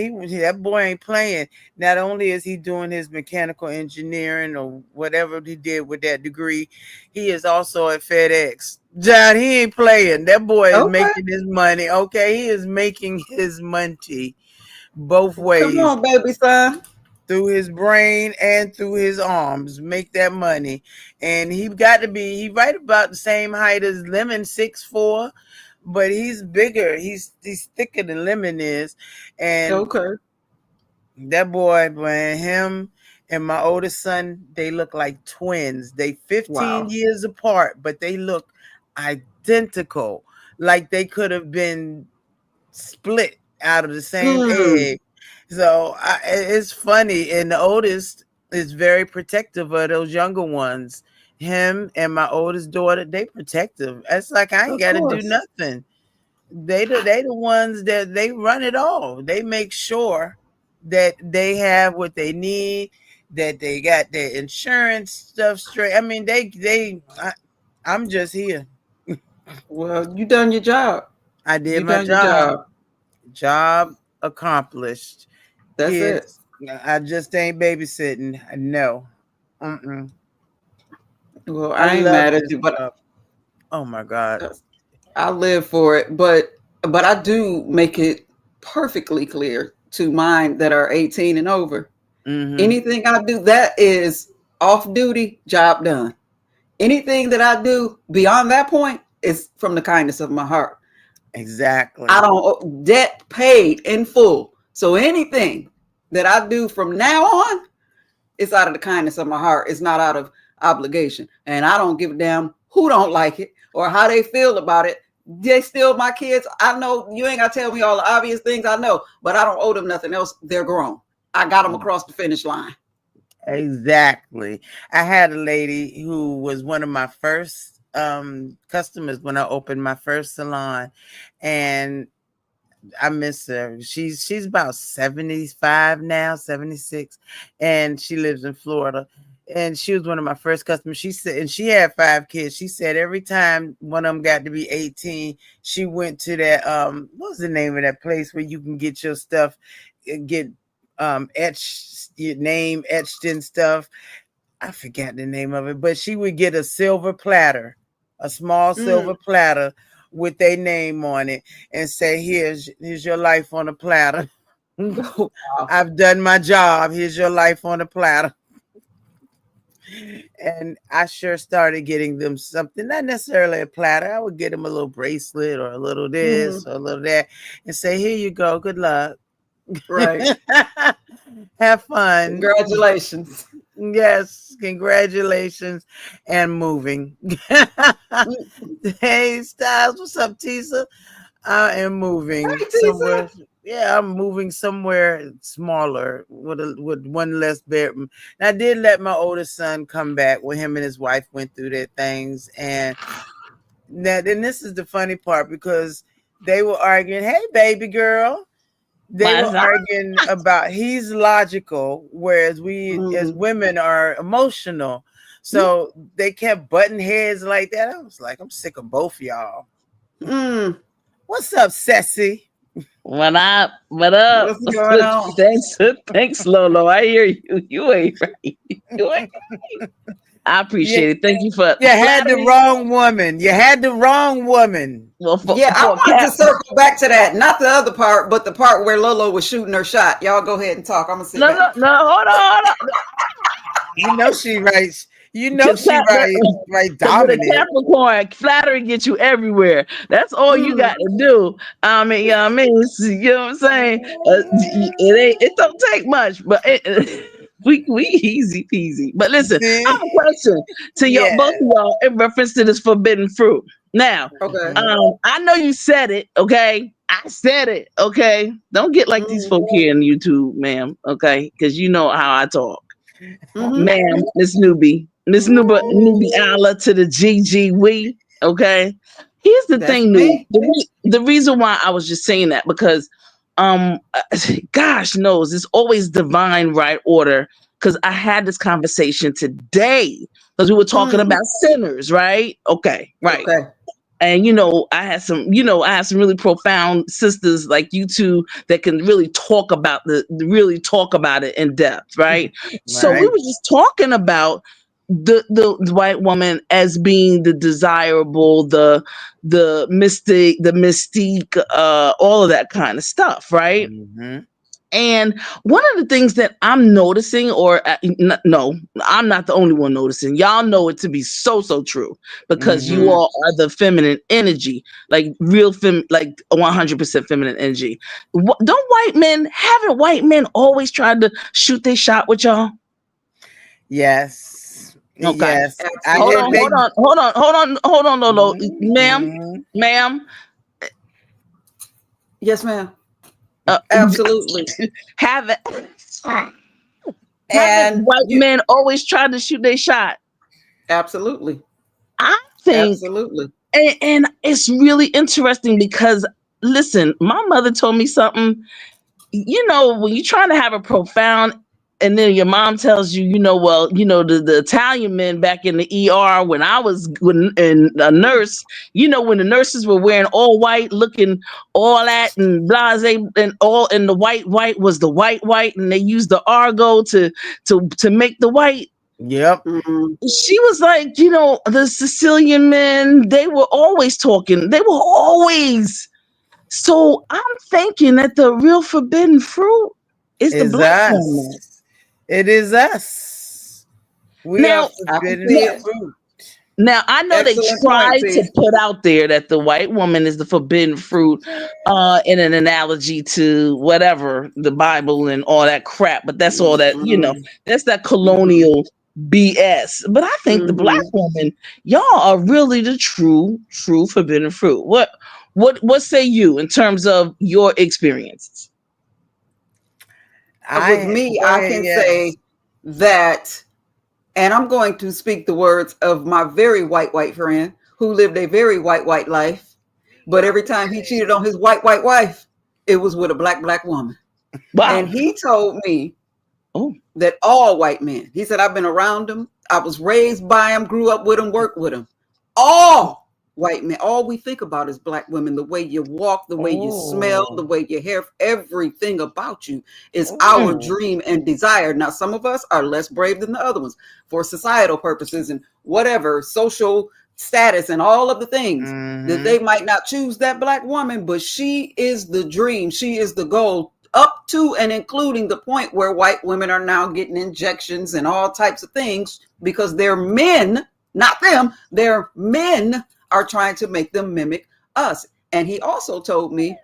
that boy ain't playing. Not only is he doing his mechanical engineering or whatever he did with that degree, he is also at FedEx. John, he ain't playing. That boy is Okay. making his money. Okay, he is making his money both Come ways, on, baby son. through his brain and through his arms, make that money. And he right about the same height as Lemon, 6'4", but he's bigger. He's thicker than Lemon is. And Okay. that boy, man, him and my oldest son, they look like twins. They 15 Wow. years apart, but they look identical. Like they could have been split out of the same Mm. egg. So it's funny. And the oldest is very protective of those younger ones. Him and my oldest daughter, they protective. It's like I ain't Of got to do course. nothing. They the ones that they run it all. They make sure that they have what they need, that they got their insurance stuff straight. I mean, I'm just here. Well, you done your job. I did You my done your job. job. Job accomplished. That's it. Kids, I just ain't babysitting. No. Mm-mm. Well, I I ain't love mad at this you, but job. Oh my God. I live for it. But I do make it perfectly clear to mine that are 18 and over. Mm-hmm. Anything I do that is off duty, job done. Anything that I do beyond that point is from the kindness of my heart. I Exactly. don't debt paid in full. So anything that I do from now on, it's out of the kindness of my heart. It's not out of obligation. And I don't give a damn who don't like it or how they feel about it. They still my kids. I know you ain't gotta tell me all the obvious things I know, but I don't owe them nothing else. They're grown. I got them across the finish line. Exactly. I had a lady who was one of my first customers when I opened my first salon, and I miss her. She's about 75 now, 76, and she lives in Florida. And she was one of my first customers. She said, and she had 5 kids. She said every time one of them got to be 18, she went to that what's the name of that place where you can get your stuff, get etched, your name etched and stuff. I forgot the name of it, but she would get a silver platter, a small Mm. silver platter with their name on it, and say, here's your life on a platter. Oh, wow. I've done my job. Here's your life on a platter." And I sure started getting them something, not necessarily a platter. I would get them a little bracelet or a little this Mhm. or a little that, and say, "Here you go. Good luck. Right. Have fun." Congratulations. Yes, congratulations and moving. Hey, Styles, what's up, Tisa? I am moving Right, somewhere. Tisa. Yeah, I'm moving somewhere smaller with one less bedroom. And I did let my oldest son come back when him and his wife went through their things, and that and this is the funny part because they were arguing. Hey, baby girl. They were What's up? arguing about he's logical, whereas we as Mhm. women are emotional. So they kept butting heads like that. I was like, I'm sick of both of y'all. Mm. What's up, Sassy? What up? What up? What's going on? Thanks, thanks, Lolo. I hear you. You ain't right. You ain't. I You, appreciate it. Thank you for you had the flattery. wrong woman. You had the wrong woman. Well, Yeah, I for wanted to cap. circle back to that. Not the other part, but the part where Lolo was shooting her shot. Y'all go ahead and talk. I'm gonna sit No, back. no, no. Hold on, hold on. You know she writes. You know Because she right with a dominant. Capricorn, flattery gets you everywhere. That's all you got Mm. to do. I mean, you know what I'm saying? It ain't. It don't take much, but it. we easy peasy. But listen, I See? have a question to y'all, Yeah. both of y'all, in reference to this forbidden fruit. Now, Okay. I know you said it, okay? I said it, okay? Don't get like these Mm-hmm. folk here in YouTube, ma'am, okay? Because you know how I talk. Mm-hmm. Ma'am, Miss Newbie Allah to the GG we, okay? Here's the That's thing, New. me. The reason why I was just saying that because um gosh knows it's always divine right order because I had this conversation today because we were talking Mm. about sinners, right? Okay, right. Okay. And I have some really profound sisters like you two that can really talk about it in depth, right? So we Right. were just talking about the white woman as being the desirable, the mystique, all of that kind of stuff, right? Mm-hmm. And one of the things that I'm noticing, no, I'm not the only one noticing. Y'all know it to be so true because you Mm-hmm. Mm. all are the feminine energy, like like 100% feminine energy. Haven't white men always tried to shoot their shot with y'all? Yes. Okay, Yes. I hold had on, Absolutely. they. Lolo, ma'am, Mm-hmm. ma'am. Yes, ma'am. Uh, Absolutely. haven't haven't And white you men always tried to shoot their shot? absolutely. I think. Absolutely. And it's really interesting because, listen, my mother told me something. When you're trying to have a profound, and then your mom tells you, the Italian men back in the ER when a nurse, when the nurses were wearing all white, looking all that and blase and all, and the white was the white, and they used the argo to make the white. Yep. Mm. She was like, the Sicilian men, they were always talking. They were always. So I'm thinking that the real forbidden fruit is the Is black woman. us. It is us. We are Now, I can forbidden see it. fruit. now I know they Excellent point, tried to T. put out there that the white woman is the forbidden fruit, in an analogy to whatever the Bible and all that crap. But that's all that Mm-hmm. that's that Mm-hmm. colonial BS. But I think the black Mm-hmm. woman, y'all are really the true forbidden fruit. What say you in terms of your experiences? With I me, go I ahead. can Yes. say that, and I'm going to speak the words of my very white friend who lived a very white life. But every time he cheated on his white wife, it was with a black woman. And Wow. he told me Oh. that all white men, he said, I've been around them. I was raised by them, grew up with them, worked with them. All white men, all we think about is black women. The way you walk, the way you smell, the Oh. way your hair, everything about you is our Oh. dream and desire. Now, some of us are less brave than the other ones for societal purposes and whatever, social status and all of the things that Mm-hmm. they might not choose that black woman, but she is the dream. She is the goal, up to and including the point where white women are now getting injections and all types of things because their men, not them, their men are trying to make them mimic us. And he also told me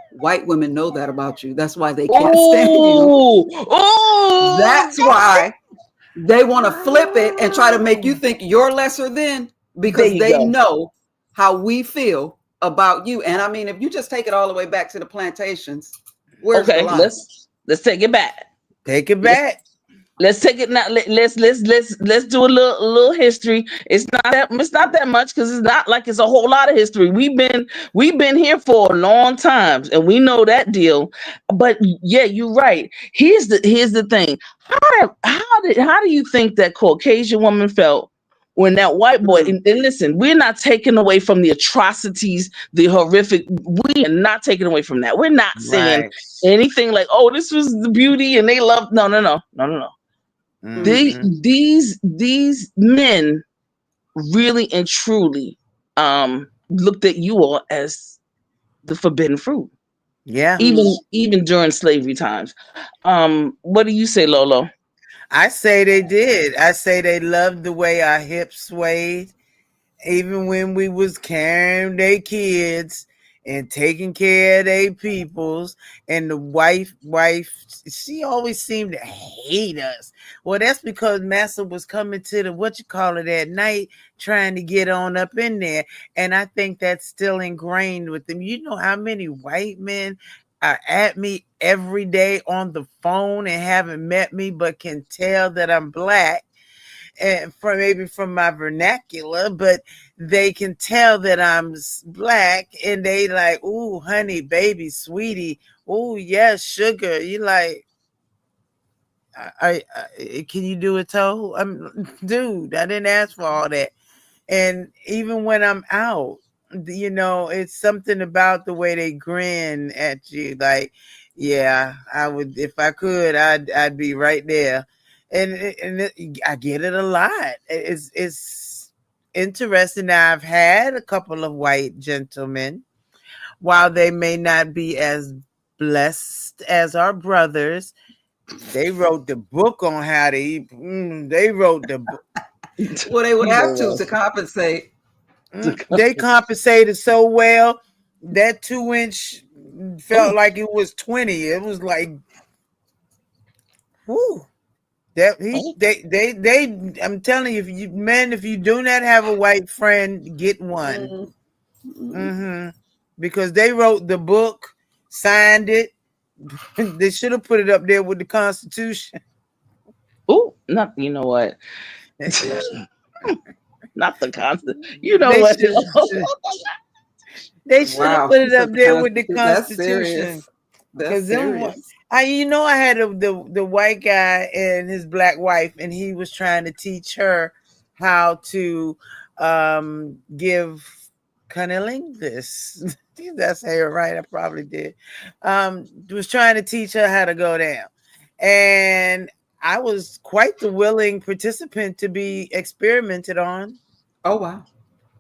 white women know that about you. That's why they can't stand you. Oh, oh, That's why they want to flip it and try to make you think you're lesser than, there because you they go. know how we feel about you. And I mean, if you just take it all the way back to the plantations, where's the Okay, lie? let's take it back. Take it Let's back. let's take it now. Let's do a little history. It's not that much because it's not like it's a whole lot of history. We've been here for a long time and we know that deal. But yeah, you're right. Here's the thing. How do you think that Caucasian woman felt when that white boy, Mm, and listen, we're not taking away from the atrocities, the horrific, we are not taking away from that. We're not saying Right. anything like, oh, this was the beauty and they loved. No. They, Mm-hmm. these men really and truly looked at you all as the forbidden fruit, Yeah. mm. even during slavery times. What do you say, Lolo? I say they did. I say they loved the way our hips swayed, even when we was carrying their kids and taking care of their peoples. And the wife, she always seemed to hate us. Well, that's because Massa was coming to the what you call it at night, trying to get on up in there. And I think that's still ingrained with them. You know how many white men are at me every day on the phone and haven't met me, but can tell that I'm black, and from maybe from my vernacular, but they can tell that I'm black, and they like, ooh, honey, baby, sweetie, ooh, yes, sugar. You like, can you do a toe? Dude, I didn't ask for all that. And even when I'm out, it's something about the way they grin at you. Like, yeah, I would, if I could, I'd be right there. I get it a lot. It's interesting. Now, I've had a couple of white gentlemen, while they may not be as blessed as our brothers. They wrote the book on how to eat. They wrote the book. Well, they would have to compensate. They compensated so well. That 2-inch felt like it was 20. It was like, whoo. That they I'm telling you, if you do not have a white friend, get one. Because they wrote the book, signed it. They should have put it up there with the Constitution. Oh, not you know what? Not the constant. You know what? They should have put it up there with the Constitution. That's serious. I had the white guy and his black wife, and he was trying to teach her how to give cunnilingus. That's her, right? I probably did. Was trying to teach her how to go down, and I was quite the willing participant to be experimented on. Oh wow!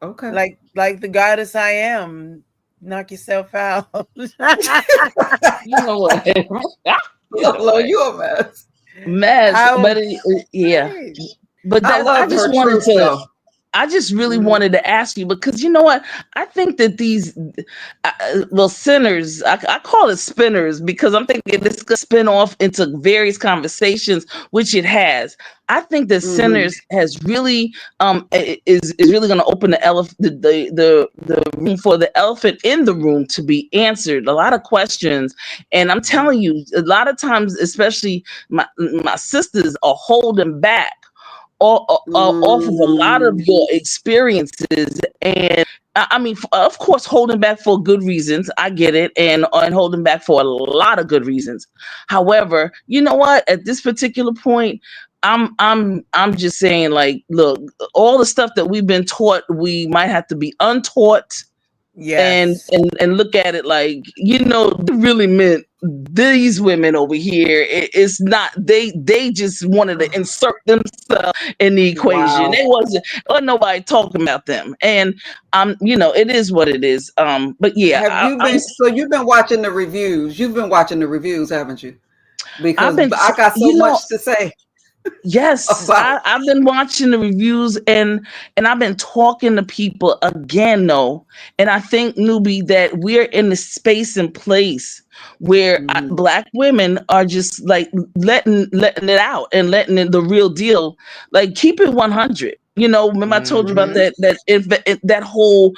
Okay. Like the goddess I am. Knock yourself out. You know what? You a mess. But yeah. But that, I just wanted to. Though. I just really wanted to ask you, because you know what? I think that these, sinners, I call it spinners, because I'm thinking this could spin off into various conversations, which it has. I think that sinners has really is really going to open the room for the elephant in the room to be answered. A lot of questions, and I'm telling you, a lot of times, especially my sisters are holding back off of a lot of your experiences, and I mean, of course, holding back for good reasons. I get it, and holding back for a lot of good reasons. However, you know what? At this particular point, I'm just saying, like, look, all the stuff that we've been taught, we might have to be untaught. Yes. And look at it like, they really meant these women over here. It's not, they just wanted to insert themselves in the equation. It wasn't nobody talking about them. And it is what it is. But yeah. You've been watching the reviews. You've been watching the reviews, haven't you? Because I got so much to say. Yes, I've been watching the reviews, and I've been talking to people again, though. And I think, Newbie, that we're in the space and place where Black women are just like letting it out and letting it the real deal, like keep it 100. Remember I told you about that whole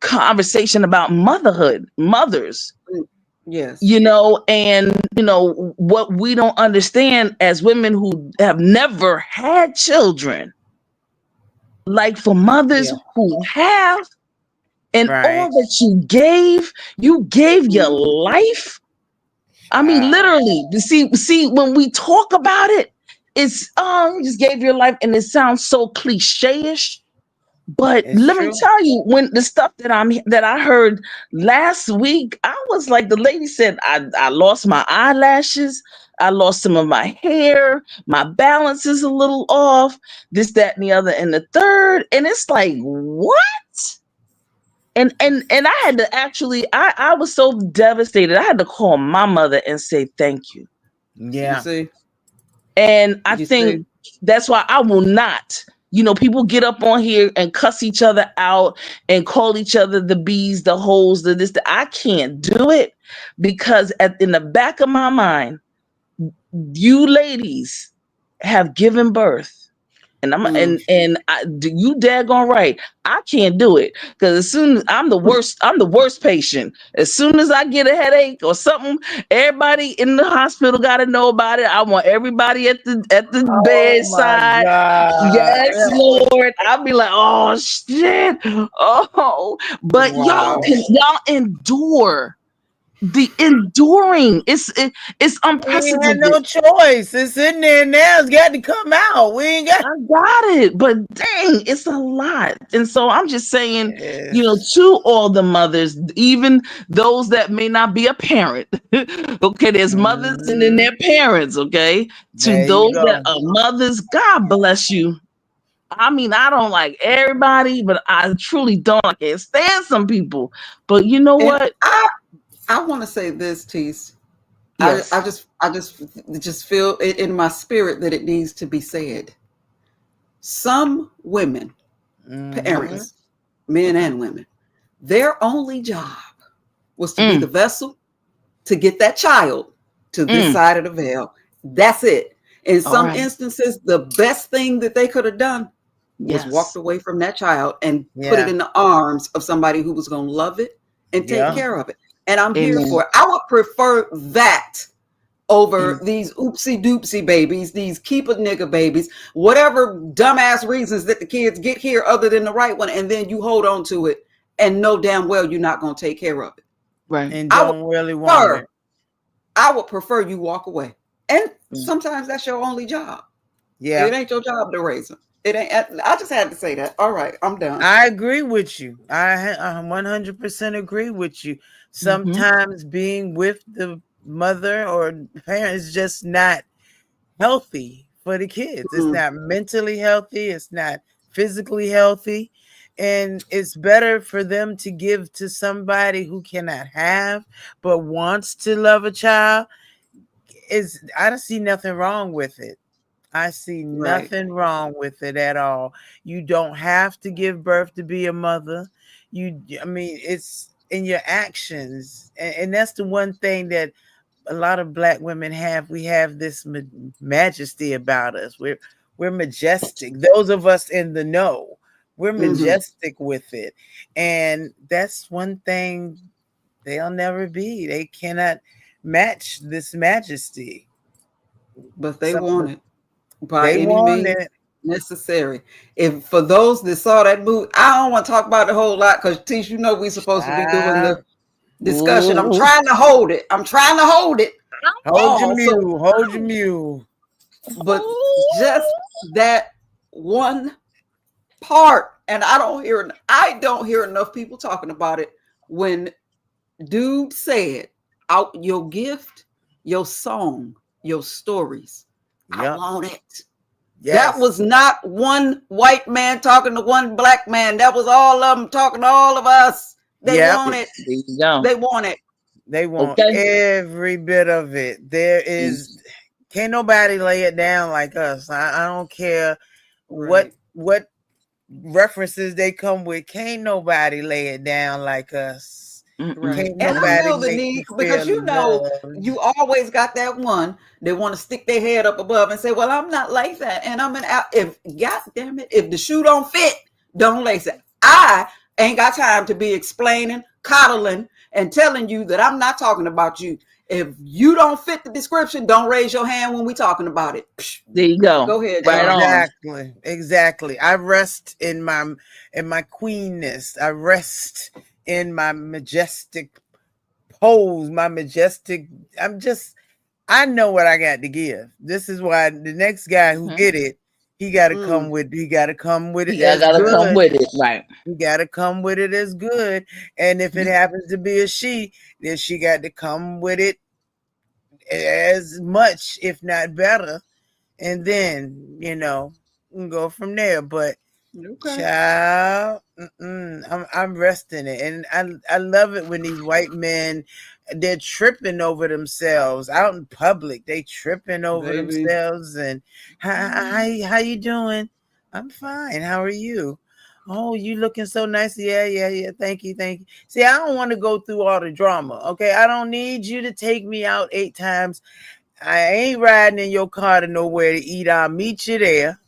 conversation about mothers. Yes. And what we don't understand as women who have never had children, like for mothers who have, and all that you gave your life. I mean, literally, see, when we talk about it, it's you just gave your life, and it sounds so cliche-ish. But let me tell you, when the stuff that I heard last week, I was like, the lady said, I lost my eyelashes, I lost some of my hair, my balance is a little off, this, that, and the other, and the third, and it's like, what? And I had to actually, I was so devastated. I had to call my mother and say thank you. Yeah. You see? And I think that's why I will not People get up on here and cuss each other out and call each other the bees, the holes, the this. I can't do it because in the back of my mind, you ladies have given birth. And you daggone right. I can't do it because as soon as I'm the worst patient. As soon as I get a headache or something, everybody in the hospital got to know about it. I want everybody at the Oh my bedside. God. Yes, Lord. I'll be like, oh shit. Oh, but Wow. y'all endure. The enduring, it's We ain't had unprecedented. no choice. It's in there now. It's got to come out. We ain't got. I got it, but dang, it's a lot. And so I'm just saying, Yes. to all the mothers, even those that may not be a parent. Okay, there's mothers and then Mhm. their parents, okay? To There you those that go. are mothers, God bless you. I mean, I don't like everybody, but I truly don't. I can't stand some people. But you know And what? I want to say this, Tease. Yes. I just feel it in my spirit that it needs to be said. Some women, Mhm. parents, men and women, their only job was to be the Mm, vessel to get that child to this mm. side of the veil. That's it. In All some right. instances, the best thing that they could have done was walked Yes. away from that child and put it Yeah. in the arms of somebody who was going to love it and take Yeah. care of it. And I'm here Amen. for it. I would prefer that over Mm, these oopsie doopsie babies, these keep a nigga babies, whatever dumbass reasons that the kids get here other than the right one. And then you hold on to it and know damn well you're not going to take care of it. right. And I would don't really want prefer, it. I would prefer you walk away. And Mm. sometimes that's your only job. Yeah. It ain't your job to raise them. It ain't. I just had to say that. All right, I'm done. I agree with you. I 100% agree with you. Mm-hmm. Sometimes being with the mother or parent is just not healthy for the kids. It's Mm, not mentally healthy, it's not physically healthy. And it's better for them to give to somebody who cannot have but wants to love a child. I don't see nothing wrong with it. I see right. nothing wrong with it at all. You don't have to give birth to be a mother. I mean, it's in your actions. And that's the one thing that a lot of black women have. We have this majesty about us. We're majestic. Those of us in the know, we're Hmm. majestic with it. And that's one thing they'll never be. They cannot match this majesty. But they Some want it by they any want means it. necessary. If for those that saw that movie, I don't want to talk about it a whole lot because Tish, you know we're supposed to be doing Ah, the discussion. I'm Ooh. trying to hold it. I'm trying to hold it. hold your Oh, so mule. Hold your mule. but just that one part, and I don't hear enough people talking about it when dude said, out your gift, your song, your stories. I Yep. want it. That Yes. was not one white man talking to one black man. That was all of them talking to all of us. They Yep. want it. There you go. They want it. They want Okay. every bit of it. Can't nobody lay it down like us. I don't care Right. what references they come with. Can't nobody lay it down like us. Mm-mm. Right. Can't And I nobody feel the make need you because feel you know loved. you always got that one that want to stick their head up above and say, well, I'm not like that. And I'm an out. If God damn it, if the shoe don't fit, don't lace it. I ain't got time to be explaining, coddling, and telling you that I'm not talking about you. If you don't fit the description, don't raise your hand when we talking about it. There you go. Go ahead, Right Sean. on. Exactly. Exactly. I rest in my queenness. I rest in my majestic pose, my majestic. I know what I got to give. This is why the next guy who Mm-hmm. get it, he gotta Mm, come with it Yeah, I as gotta come good. with it. Right. He gotta come with it as good. And if it You, happens to be a she, then she got to come with it as much, if not better. And then, we can go from there. But okay. child, I'm resting it, and I love it when these white men, they're tripping over themselves out in public. They tripping over Baby. themselves, and how you doing? I'm fine. How are you? Oh, you looking so nice. Yeah, yeah, yeah. Thank you, thank you. See, I don't want to go through all the drama. Okay, I don't need you to take me out 8 times. I ain't riding in your car to nowhere to eat. I'll meet you there.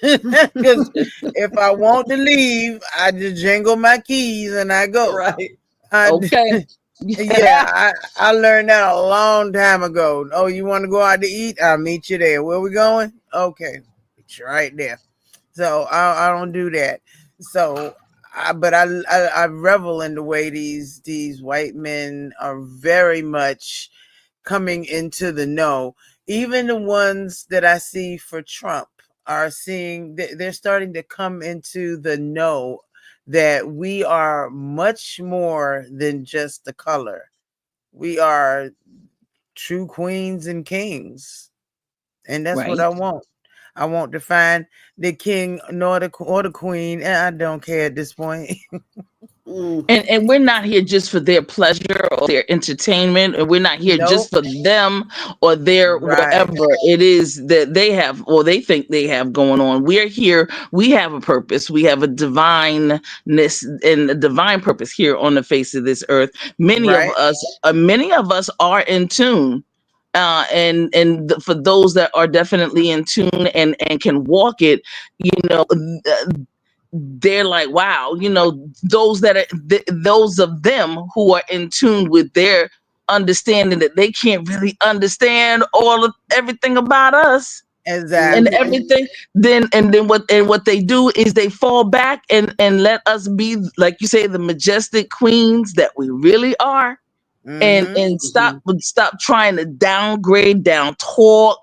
Because if I want to leave, I just jingle my keys and I go. Right. I, Okay. yeah, I learned that a long time ago. Oh, you want to go out to eat? I'll meet you there. Where we going? Okay, it's right there. So I don't do that. So, I revel in the way these white men are very much coming into the know. Even the ones that I see for Trump are seeing they're starting to come into the know that we are much more than just the color. We are true queens and kings, and that's what Right. I want. I want to find the king or the queen, and I don't care at this point. Mm. And we're not here just for their pleasure or their entertainment, and we're not here Nope. just for them or their Right. whatever it is that they have or they think they have going on. We're here, we have a purpose, we have a divineness and a divine purpose here on the face of this earth. Right. Many of us are in tune. For those that are definitely in tune and can walk it, you know, they're like, wow, those that are those of them who are in tune with their understanding that they can't really understand all of everything about us and Exactly. Hmm. everything. Then what they do is they fall back and let us be, like you say, the majestic queens that we really are, and Mm-hmm. and stop Hmm. stop trying to downgrade, down talk,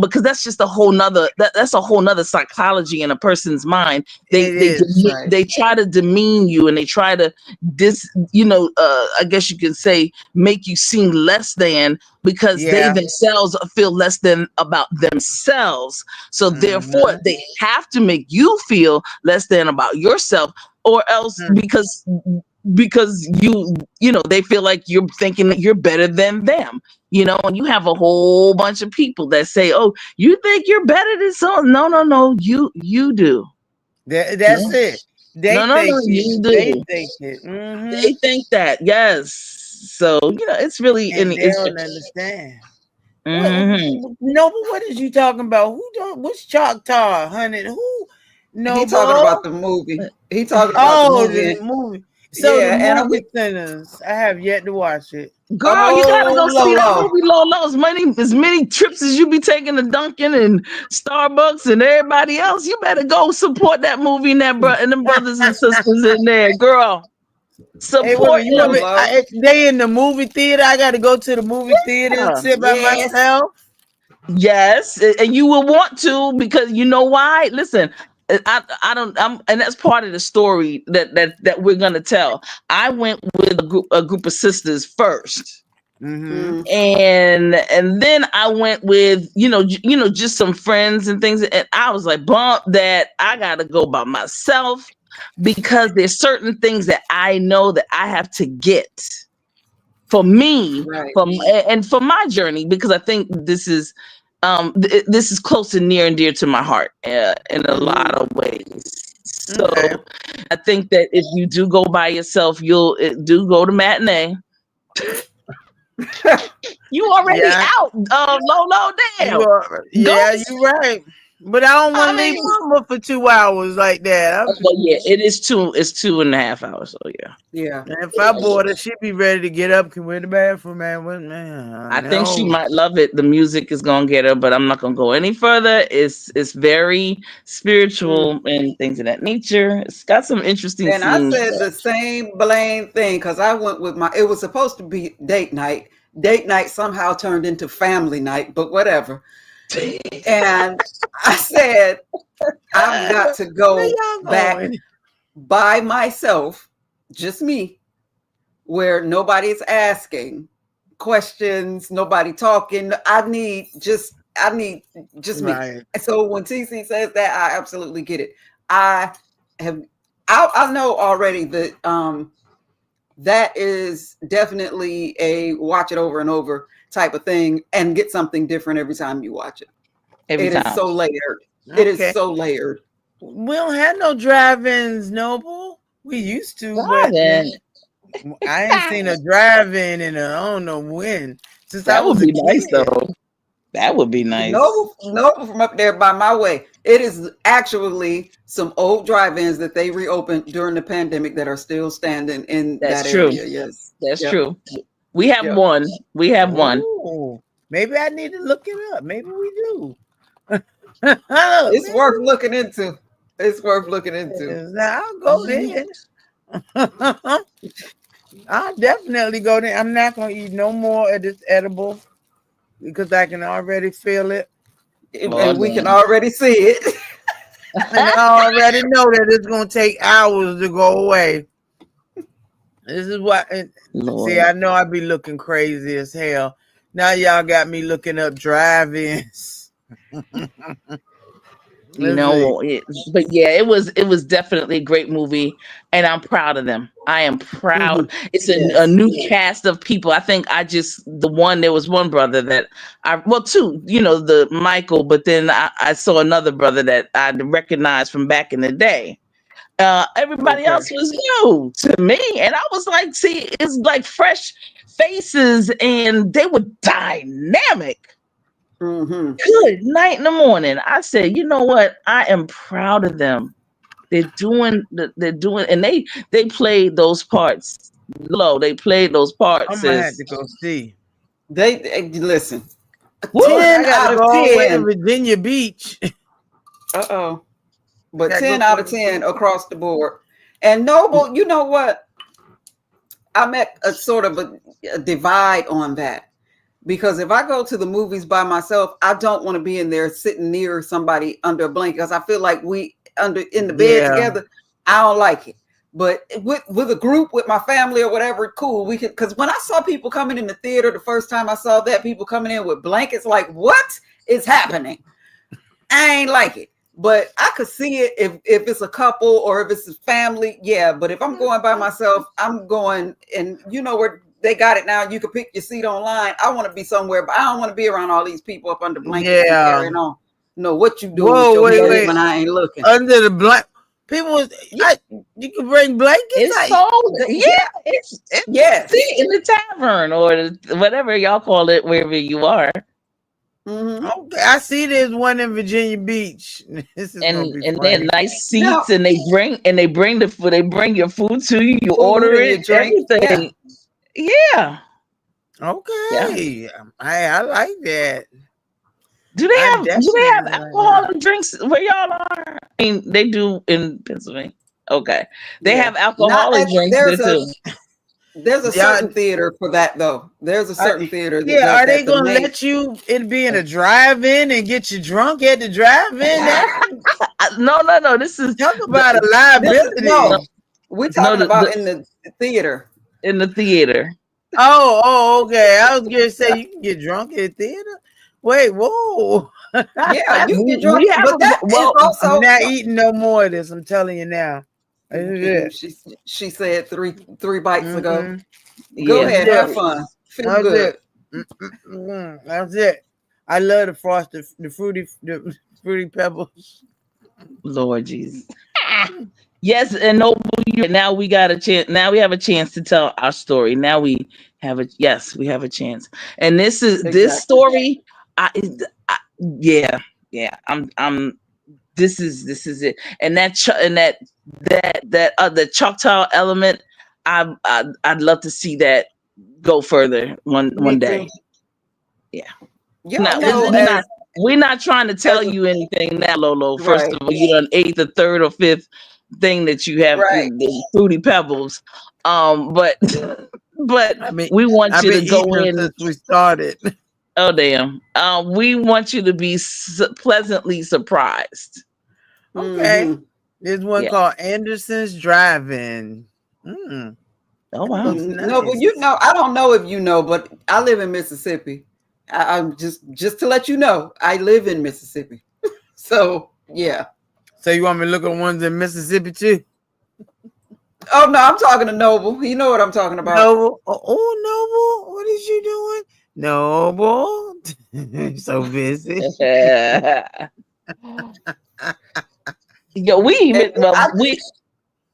because that's just a whole nother that's a whole nother psychology in a person's mind. they It they is deme- right. they try to demean you, and they try to dis I guess you could say, make you seem less than, because they Yeah. themselves feel less than about themselves, so therefore Mm-hmm. they have to make you feel less than about yourself, or else because they feel like you're thinking that you're better than them, and you have a whole bunch of people that say, oh, you think you're better than so, no, no, no, you do. That's No, it. They no, no, think no, it. you They do. think it. Mm-hmm. They think that, yes. So it's really And they it's don't understand. What? hmm No, but what is you talking about? Who don't? What's Choctaw, honey? Who? He talking about Noble. the movie. He talking about the Oh, movie. the And, movie. So the yeah, and movie we Sinners. I have yet to watch it. girl, you gotta oh go see that Lolo. movie, Lolo. As many trips as you be taking to Dunkin' and Starbucks and everybody else, you better go support that movie and and them brothers and sisters in there, girl. Hey, wait a Support minute, you want them. me? Lolo. They in the movie theater. I got to go to the movie theater and Yeah. sit by Yes. myself. Yes, and you will want to, because you know why? Listen, I don't and that's part of the story that we're gonna tell. I went with a group of sisters first, Mm-hmm. Mm. and then I went with just some friends and things, and I was like, bump that, I gotta go by myself, because there's certain things that I know that I have to get for me, Right. and for my journey, because I think this is close and near and dear to my heart, in a lot Hmm. of ways. So Okay. I think that if you do go by yourself, you'll do go to matinee. You already Yeah, out, Lolo. you Damn, are. go. Yeah, you're right. But I don't want I to leave mean, Mama for 2 hours like that. well, yeah, it is two. It's 2.5 hours. So yeah. Yeah. If I bought her, she'd be ready to get up, can go to the bathroom, man. What, man? I think she No. might love it. The music is gonna get her, but I'm not gonna go any further. It's very Mm. spiritual and things of that nature. It's got some interesting And I scenes. said the same blame thing because I went with it was supposed to be date night. Date night somehow turned into family night, but whatever. And I said, I've got to Where go y'all back going? by myself, just me, where nobody's asking questions, nobody talking. I need just me. Right. And so when TC says that, I absolutely get it. I have I know already that that is definitely a watch it over and over type of thing and get something different every time you watch it. Every It is time. so layered. It is Okay. so layered. We don't have no drive-ins, Noble. We used to, but Darling, I ain't seen a drive-in in I don't know when since I that would was a be nice kid. though. That would be nice. Noble from up there by my way. It is actually some old drive-ins that they reopened during the pandemic that are still standing in That's that true. area. Yes. That's Yep. true. We have Yep. one. We have one. Oh, maybe I need to look it up. Maybe we do. It's Maybe worth looking into. It's worth looking into. Now, I'll go there. I'll definitely go there. I'm not gonna eat no more of this edible because I can already feel it. And we can already see it. And I already know that it's gonna take hours to go away. This is what see, I know I be looking crazy as hell. Now y'all got me looking up drive-ins. You know, but yeah, it was definitely a great movie, and I'm proud of them. I am proud. It's a new cast of people. I think there was one brother that two, the Michael, but then I saw another brother that I recognized from back in the day. Everybody else was new to me, and I was like, see, it's like fresh faces, and they were dynamic. Good night in the morning. I said, you know what? I am proud of them. They're doing, and they played those parts. They played those parts. I'm gonna have to go see. They listen. Woo, 10 I gotta out of go all the way to 10. Virginia Beach. But 10 out of 10 across the board. And Noble, you know what? I'm at a sort of a divide on that. Because if I go to the movies by myself, I don't want to be in there sitting near somebody under a blanket because I feel like we in the bed together. I don't like it. But with a group, with my family or whatever, cool. We can, because when I saw people coming in the theater the first time I saw that, people coming in with blankets, like, what is happening? I ain't like it. But I could see it if it's a couple or if it's a family. Yeah. But if I'm going by myself, I'm going, and you know where they got it now. You can pick your seat online. I want to be somewhere, but I don't want to be around all these people up under blankets and carrying on. No, what you doing with your head when I ain't looking? Under the blanket. People, you can bring blankets. It's sold. Yeah, it's in the tavern or whatever y'all call it, wherever you are. Okay, I see there's one in Virginia Beach. This is and they're nice seats, and they bring the food. They bring your food to you. You food order it, drink, everything. Yeah. Okay. I like that. Do they have alcoholic drinks where y'all are? I mean, they do in Pennsylvania. Okay, they have alcoholic drinks there too. There's a certain theater for that, though. There's a certain theater. That are they going to let you be in a drive-in and get you drunk at the drive-in? No. This is talk about a liability. We're talking about in the theater. In the theater. Oh, okay. I was going to say you can get drunk at the theater. Wait, whoa. Yeah, you can get drunk. I'm not eating no more of this. I'm telling you now. She said three bites ago. Go ahead, have fun. Feel good. That's it. I love the frosted, the fruity pebbles. Lord Jesus. Yes, and now we got a chance. Now we have a chance to tell our story. Now we have a chance. And this story. This is it. And the Choctaw element, I'd love to see that go further one day. Yeah. We're not trying to tell you anything now, Lolo. First of all, you done ate the third or fifth thing that you have, the fruity pebbles. But we want you to go in since we started. Oh damn! We want you to be pleasantly surprised. Okay, there's one called Anderson's Drive-In. Oh wow! Nice. No, but I don't know if you know, but I live in Mississippi. I'm just to let you know, I live in Mississippi. So yeah. So you want me to look at ones in Mississippi too? Oh no, I'm talking to Noble. You know what I'm talking about. Noble. Oh, Noble, what is you doing? Noble, so busy. Yeah, we And even I,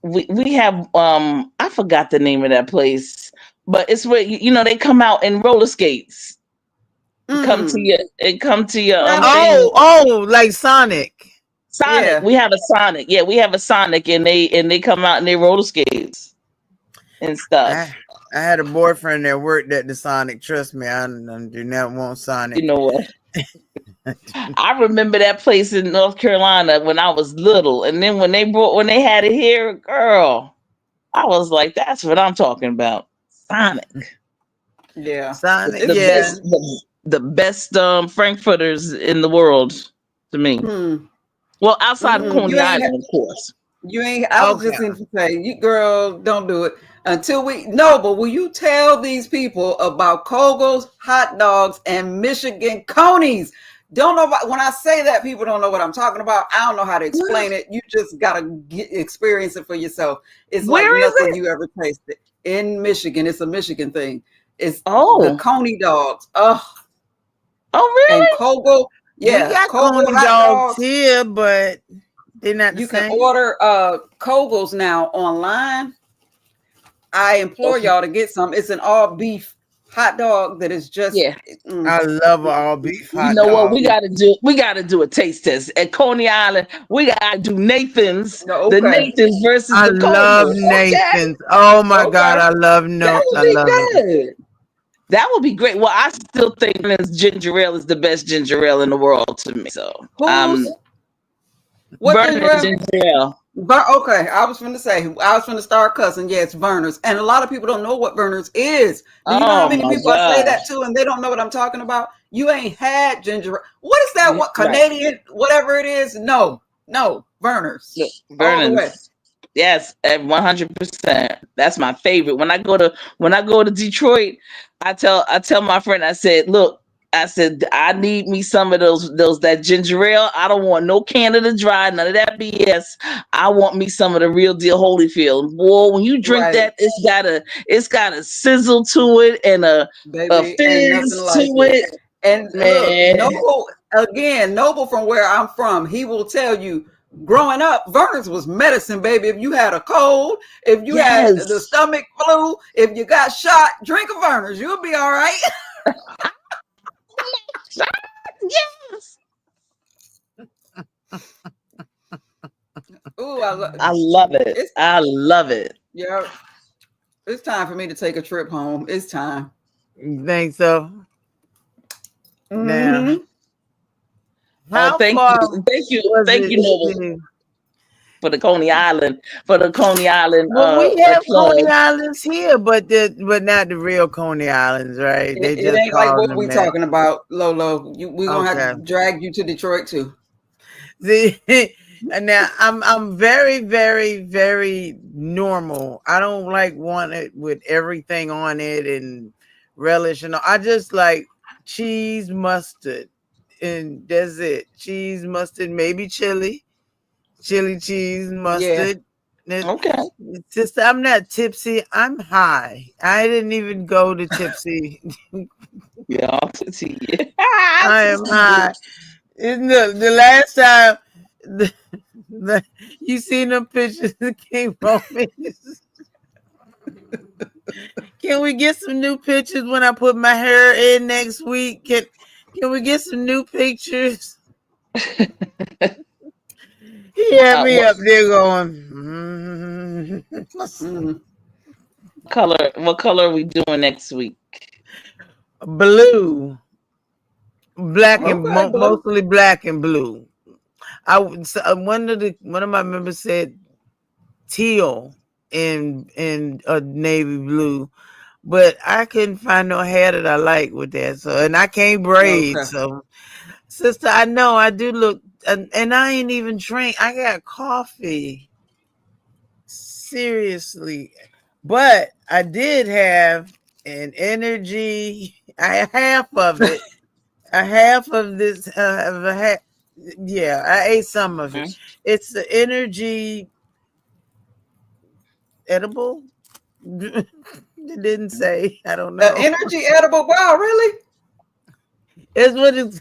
we have I forgot the name of that place, but it's where they come out in roller skates. mm, Come to your now, thing. Oh, like Sonic. Sonic. yeah. We have a Sonic. Yeah, we have a Sonic, and they come out and they roller skates and stuff. I, I had a boyfriend that worked at the Sonic. Trust me, I do not want You Sonic. know what? I remember that place in North Carolina when I was little, and then when they had it here, girl, I was like, "That's what I'm talking about." Sonic, Yeah. Sonic, the It's yeah. best, the best Frankfurters in the world to me. mm, Well, outside of mm-mm. Coney Island, of course. You ain't. I was Okay. just going to say, you girl, don't do it until we. No, but will you tell these people about Kogo's hot dogs and Michigan conies? Don't know when I say that, people don't know what I'm talking about. I don't know how to explain it. You just gotta experience it for yourself. It's like Where is nothing it? you ever tasted in Michigan. It's a Michigan thing. It's the Oh, coney dogs. Oh, oh, and really? Kogo, We yeah, got Kogo Coney hot dogs dogs. here, but they're not the You can same. order Kogels now online. I implore Okay. y'all to get some. It's an all beef hot dog that is just Yeah. mm, I love all beef You hot know what? We dogs. yeah. gotta do. We gotta do a taste test at Coney Island. We gotta do Nathan's, No, the okay, Nathan's versus I the love Kogels. Okay, Nathan's. Oh my God, okay. I love that would I be love it. good. That would be great. Well, I still think this ginger ale is the best ginger ale in the world to me. So, Who's what ginger Vernon's ale? ginger ale. Okay, I was going to say I was going to start cussing. Yeah, it's Verner's, and a lot of people don't know what Verner's is. Do you know how Oh many my people I say that gosh! to, and they don't know what I'm talking about? You ain't had ginger. What is that? What Right, Canadian? Whatever it is? No, no, Verner's look, all the way. Vernon's. Yes, at 100%. That's my favorite. When I go to Detroit, I tell my friend, I said, look, I said I need me some of those that ginger ale. I don't want no Canada Dry, none of that BS. I want me some of the real deal Holyfield. Boy, when you drink Right, that, it's got a sizzle to it and a baby, ain't nothing fizz to like it. it, And look, man. Noble from where I'm from, he will tell you growing up, Verner's was medicine, baby. If you had a cold, if you had the Yes. stomach flu, if you got shot, drink a Verner's. You'll be all right. Yes. Ooh, I love I love it. it's I love it. yeah. It's time for me to take a trip home. It's time. You think so? Now, Mm-hmm. how Thank far you, thank you, was thank it you, Noble, to? for the Coney Island Well, we have Coney plug. Islands here, but not the real Coney Islands, right? They It just ain't like calling what them we that. talking about, Lolo. We're gonna have Okay. to drag you to Detroit too. See, and now I'm very, very, very normal. I don't like want it with everything on it and relish and all. I just like cheese, mustard, and that's it. Cheese, mustard, maybe chili cheese, Yeah. mustard. Okay. It's just I'm not tipsy. I'm high. I didn't even go to tipsy. Yeah, I'll see you. I am high. Isn't the last time you seen them pictures that came from me? Can we get some new pictures when I put my hair in next week? Can we get some new pictures? He had me What up there going, Mm. color? What color are we doing next week? blue, black and Okay, Blue. mostly black and blue. One of my members said teal and a navy blue, but I couldn't find no hair that I like with that. So, and I can't braid. Okay. So, sister, I know I do look, and I ain't even drink. I got coffee. Seriously, but I did have an energy. I half of it. A half of this. Yeah, I ate some of it. Mhm. It's the energy edible. It didn't say. I don't know. Energy edible. Wow, really? It's what it's.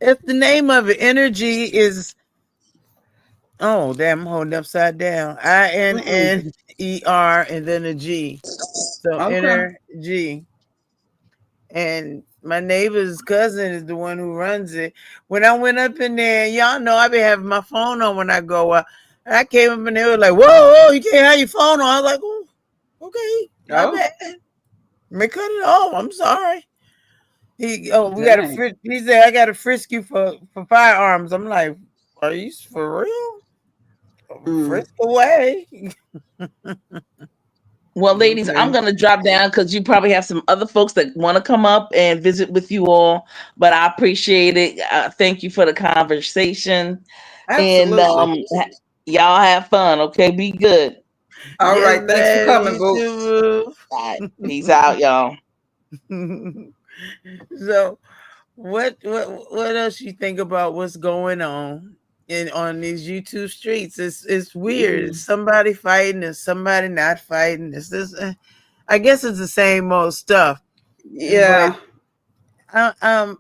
It's the name of it. Energy is. Oh, damn, I'm holding upside down. INNER and then a G. So Okay. energy. And my neighbor's cousin is the one who runs it. When I went up in there, y'all know I be having my phone on when I go out. And I came up and they were like, whoa, whoa, you can't have your phone on. I was like, oh, okay, my Oh, bad. May cut it off. I'm sorry. We got a dang. frisk. He said, I got to frisk you for firearms. I'm like, are you for real? Mm, Frisk away. Well, ladies, I'm okay. going to drop down because you probably have some other folks that want to come up and visit with you all. But I appreciate it. Thank you for the conversation. And Absolutely. y'all have fun. Okay. Be good. All Yes, right. Thanks for man. coming, You boo. too. All right. Peace out, y'all. So what else you think about what's going on in on these YouTube streets? It's weird. It's Mm, somebody fighting and somebody not fighting. It's this. I guess it's the same old stuff. But yeah,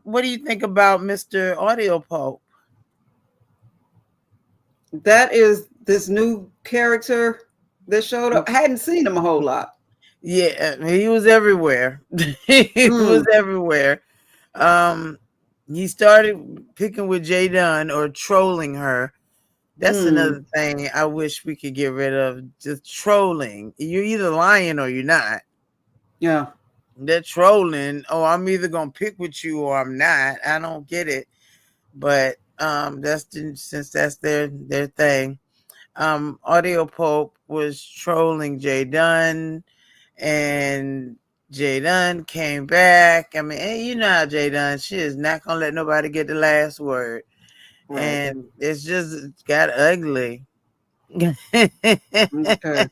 what do you think about Mr. Audio Pope? that is this new character that showed up. I hadn't seen him a whole lot. Yeah, he was everywhere. He was Mm, everywhere. Um, he started picking with Jay Dunn or trolling her. That's mm, another thing I wish we could get rid of. Just trolling. You're either lying or you're not. yeah, They're trolling. Oh, I'm either gonna pick with you or I'm not. I don't get it. But since that's their thing. Audio Pope was trolling Jay Dunn, and Jay Dunn came back. I mean, you know how Jay Dunn, she is not gonna let nobody get the last word, right. and it's got ugly. Okay.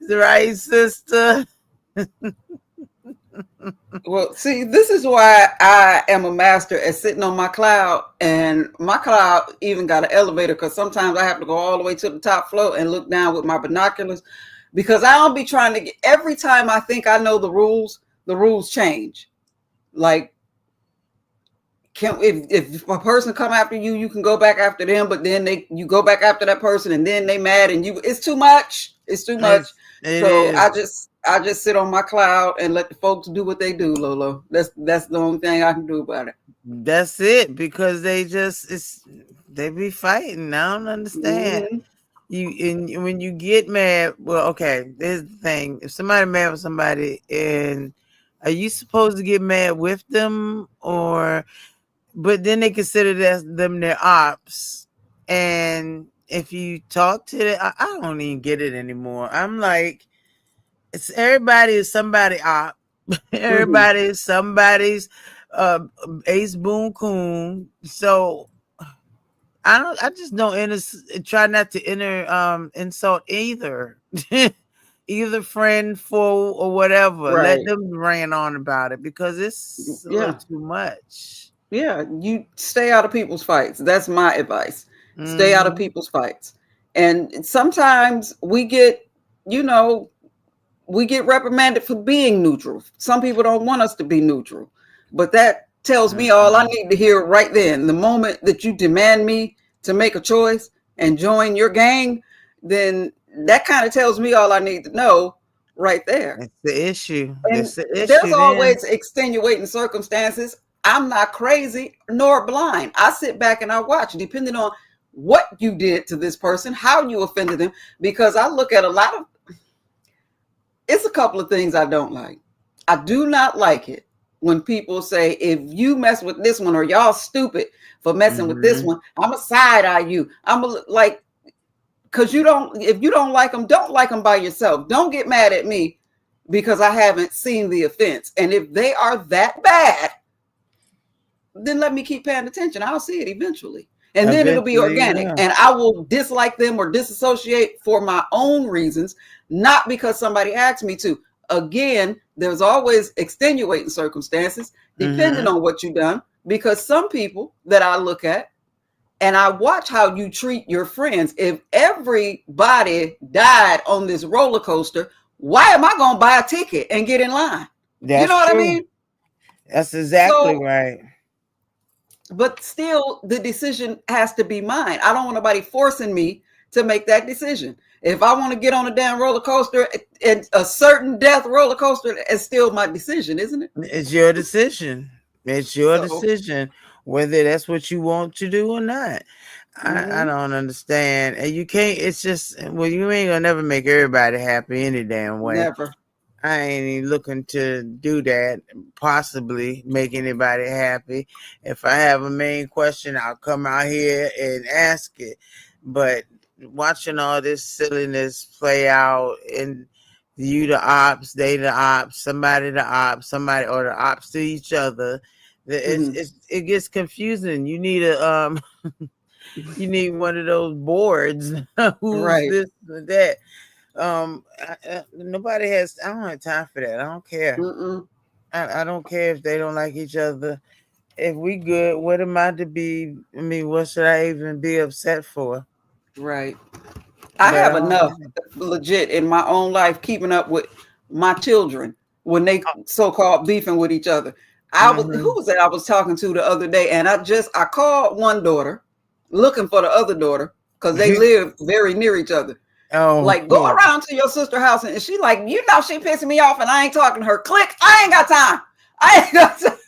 Right, sister. Well, see, this is why I am a master at sitting on my cloud, and my cloud even got an elevator because sometimes I have to go all the way to the top floor and look down with my binoculars because I don't be trying to get. Every time I think I know the rules change. Like, can if a person come after you, you can go back after them, but then you go back after that person, and then they mad, and it's too much. It's too much. It So is. I just sit on my cloud and let the folks do what they do, Lolo. That's the only thing I can do about it. That's it because they be fighting. I don't understand. Mm-hmm. And when you get mad, well, okay, here's the thing. If somebody mad with somebody, and are you supposed to get mad with them, or but then they consider them their ops, and if you talk to them, I don't even get it anymore. I'm like, it's everybody is somebody op. Mm-hmm. Everybody is somebody's uh ace boon coon. So I just don't try not to insult either. Either friend, foe, or whatever. Let Right. them rant on about it because it's a little Yeah. too much. Yeah. You stay out of people's fights. That's my advice. Stay out of Hmm. people's fights. And sometimes you know, we get reprimanded for being neutral. Some people don't want us to be neutral, but that tells me all I need to hear right then. The moment that you demand me to make a choice and join your gang, then that kind of tells me all I need to know right there. That's the issue. And That's the there's issue then. always extenuating circumstances. I'm not crazy nor blind. I sit back and I watch, depending on what you did to this person, how you offended them, because I look at a lot of it's a couple of things I don't like. I do not like it when people say, if you mess with this one or y'all stupid for messing with this Hmm. one, I'm a side eye you. Like, because if you don't like them by yourself. Don't get mad at me because I haven't seen the offense. And if they are that bad, then let me keep paying attention. I'll see it eventually. And then it'll be Eventually, organic. yeah. And I will dislike them or disassociate for my own reasons, not because somebody asked me to. Again, there's always extenuating circumstances depending Hmm. on what you've done. Because some people that I look at and I watch how you treat your friends. If everybody died on this roller coaster, why am I going to buy a ticket and get in line? You know That's what I true. mean? That's exactly So right. but still the decision has to be mine. I don't want nobody forcing me to make that decision. If I want to get on a damn roller coaster, and a certain death roller coaster, it's still my decision, isn't it? It's your decision. It's your So, decision whether that's what you want to do or not. I mhm, don't understand. And you can't, it's just, well, you ain't gonna never make everybody happy any damn way. never. I ain't even looking to do that, possibly make anybody happy. If I have a main question, I'll come out here and ask it. But watching all this silliness play out, and you the ops, they the ops, somebody the ops, somebody or the ops to each other, Mhm. it gets confusing. You need a you need one of those boards. Who's Right. this or that? Nobody has. I don't have time for that. I don't care. Mm-mm. I don't care if they don't like each other. If we good, what am I to be? I mean, what should I even be upset for? Right. I But have enough legit in my own life keeping up with my children when they so-called beefing with each other. Who mhm. was that I was talking to the other day, and I called one daughter looking for the other daughter because they live very near each other. Oh, Like, go around to your sister's house, and she like, she pissing me off, and I ain't talking to her. Click, I ain't got time. I ain't got time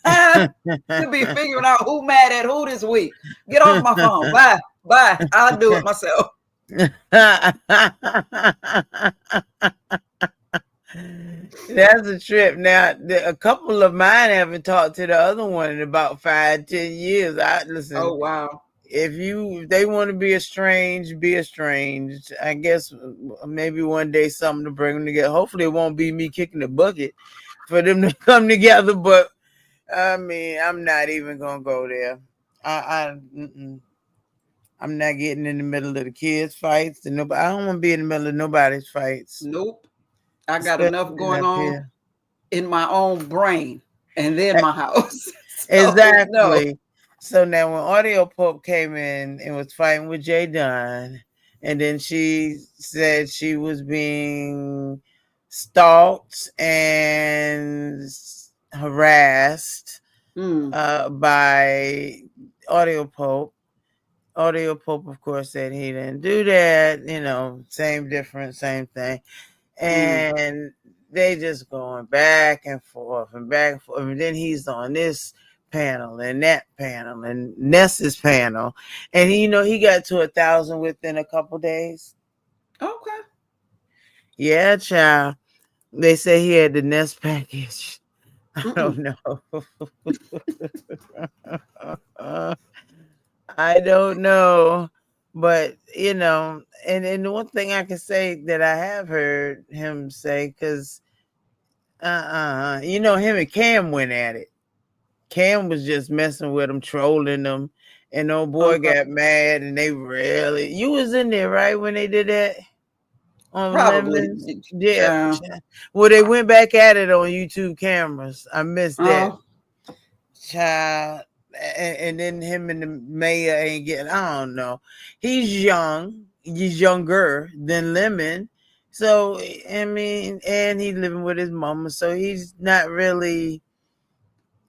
to be figuring out who mad at who this week. Get off my phone. Bye. Bye. I'll do it myself. that's a trip. Now, a couple of mine haven't talked to the other one in about 5-10 years. I listen. Oh wow. If they want to be estranged, be estranged. I guess maybe one day something to bring them together. Hopefully, it won't be me kicking the bucket for them to come together. But I mean, I'm not even gonna go there. I'm not getting in the middle of the kids' fights, and nobody. I don't want to be in the middle of nobody's fights, Nope. I got enough especially going up on here. in my own brain and then my house. So no. Exactly. So now when Audio Pope came in and was fighting with Jay Dunn, and then she said she was being stalked and harassed Mm, by Audio Pope. Audio Pope, of course, said he didn't do that. Same difference, same thing. mm. And they just going back and forth and back and forth. And then he's on this panel and that panel and Ness's panel. And he got to 1,000 within a couple days. Okay. Yeah, child. They say he had the Ness package. I don't Mm-mm. know. I don't know. But and the one thing I can say that I have heard him say, because him and Cam went at it. Cam was just messing with him, trolling them, and old boy Okay. got mad, and they really. You was in there, right, when they did that on Probably. Lemons? Yeah. Child. Well, they went back at it on YouTube cameras. I missed that. Oh, Child. And then him and the mayor ain't getting. I don't know. He's young. He's younger than Lemon. So I mean, and he's living with his mama, so he's not really,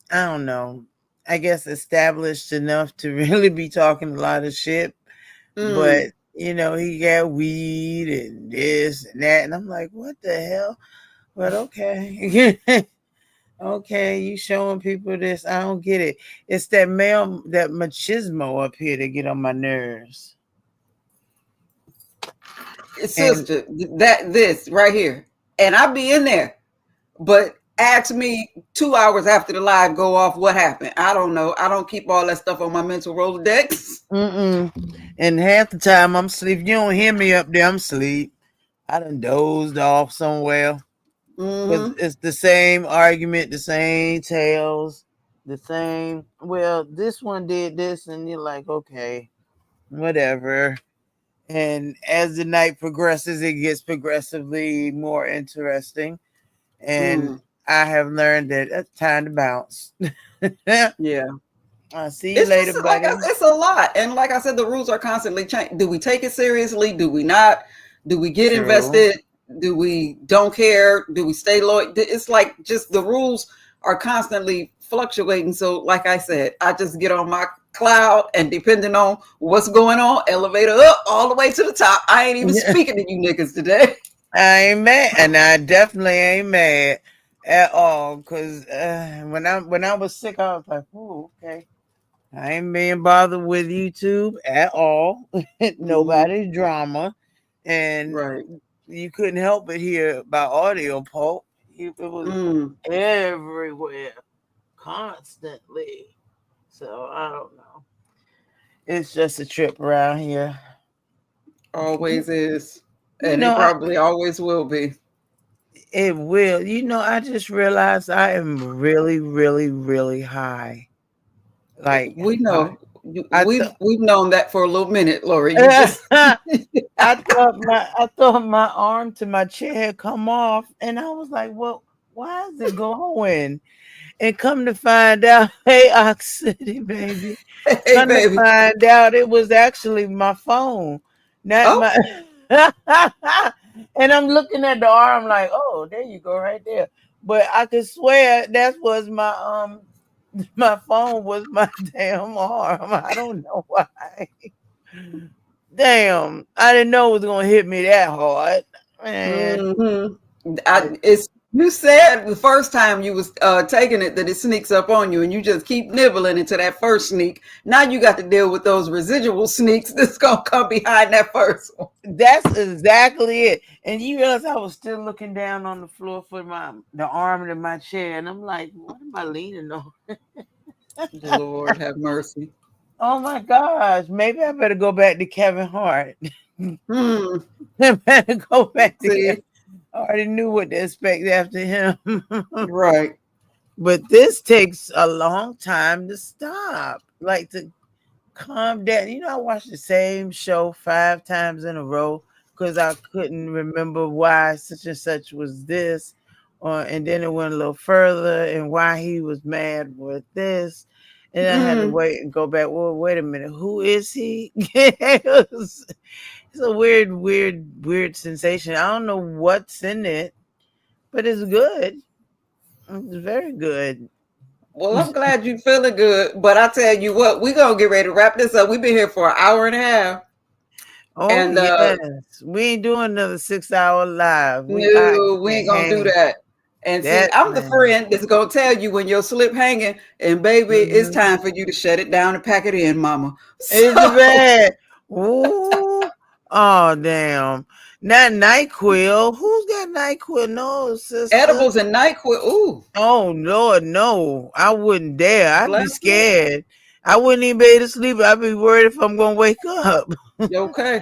I don't know, I guess established enough to really be talking a lot of shit. mm. But he got weed and this and that, and I'm like, what the hell? But okay. Okay, you showing people this. I don't get it. It's that machismo up here that get on my nerves. And Sister, this right here. And I be in there. But ask me 2 hours after the live go off what happened. I don't know. I don't keep all that stuff on my mental Rolodex. and half the time I'm asleep. You don't hear me up there, I'm asleep. I done dozed off somewhere. Because Mm-hmm. it's the same argument, the same tales, the same. Well, this one did this, and you're like, okay, whatever. And as the night progresses, it gets progressively more interesting. And Mm. I have learned that it's time to bounce. Yeah. I'll see you It's later, just like buddy. it's a lot. And like I said, the rules are constantly changing. Do we take it seriously? Do we not? Do we get True. invested? Do we don't care? Do we stay loyal? It's like just the rules are constantly fluctuating. So, like I said, I just get on my cloud, and depending on what's going on, elevator up all the way to the top. I ain't even speaking to you niggas today. I ain't mad, and I definitely ain't mad at all. Cause when I was sick, I was like, "Oh, okay." I ain't being bothered with YouTube at all. Nobody's drama, and Right. you couldn't help but hear about audio pulp. It was everywhere, constantly. So I don't know. It's just a trip around here. Always is. You And it know, probably always will be. it will. I just realized I am really, really, really high. Like We high. know. I We've known that for a little minute, Lori. You thought just I thought my arm to my chair had come off, and I was like, "Well, why is it going?" And come to find out, hey, Ox City, baby. hey Come to baby. find out, it was actually my phone, not Oh, my. And I'm looking at the arm like, oh, there you go, right there. But I could swear that was my phone was my damn arm. I don't know why. Damn, I didn't know it was gonna hit me that hard, man. it's you said the first time you was taking it that it sneaks up on you, and you just keep nibbling into that first sneak. Now you got to deal with those residual sneaks that's gonna come behind that first one. That's exactly it. And you realize I was still looking down on the floor for the arm of my chair, and I'm like, what am I leaning on? Lord have mercy. Oh my gosh, maybe I better go back to Kevin Hart. Hmm. I better go back to Kevin. See, I already knew what to expect after him. right. But this takes a long time to stop. Like to calm down. I watched the same show 5 times in a row because I couldn't remember why such and such was this, and then it went a little further and why he was mad with this, and I had to Mm. wait and go back. Well, wait a minute, who is he? It's a weird, weird, weird sensation. I don't know what's in it, but it's good. It's very good. Well, I'm glad you feeling good, but I tell you what, we gonna get ready to wrap this up. We've been here for an hour and a half, Oh and yes, we ain't doing another 6 hour live. I no, we ain't can't gonna do hang that. And see, that I'm the man. friend that's gonna tell you when your slip hanging, and baby, it's Mhm. time for you to shut it down and pack it in, mama. It's So bad. Ooh. Oh damn. Not NyQuil. Who's got NyQuil? No, sister. edibles and NyQuil. Ooh, Oh Lord, no. I wouldn't dare. I'd be bless you. scared. I wouldn't even be able to sleep. I'd be worried if I'm gonna wake up. You okay?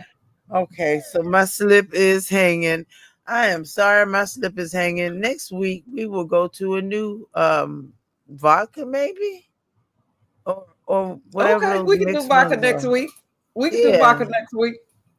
Okay, so my slip is hanging. I am sorry my slip is hanging. Next week we will go to a new vodka maybe, or whatever Okay, those we can do mixed vodka ones next are. week. We can do Yeah, vodka next week.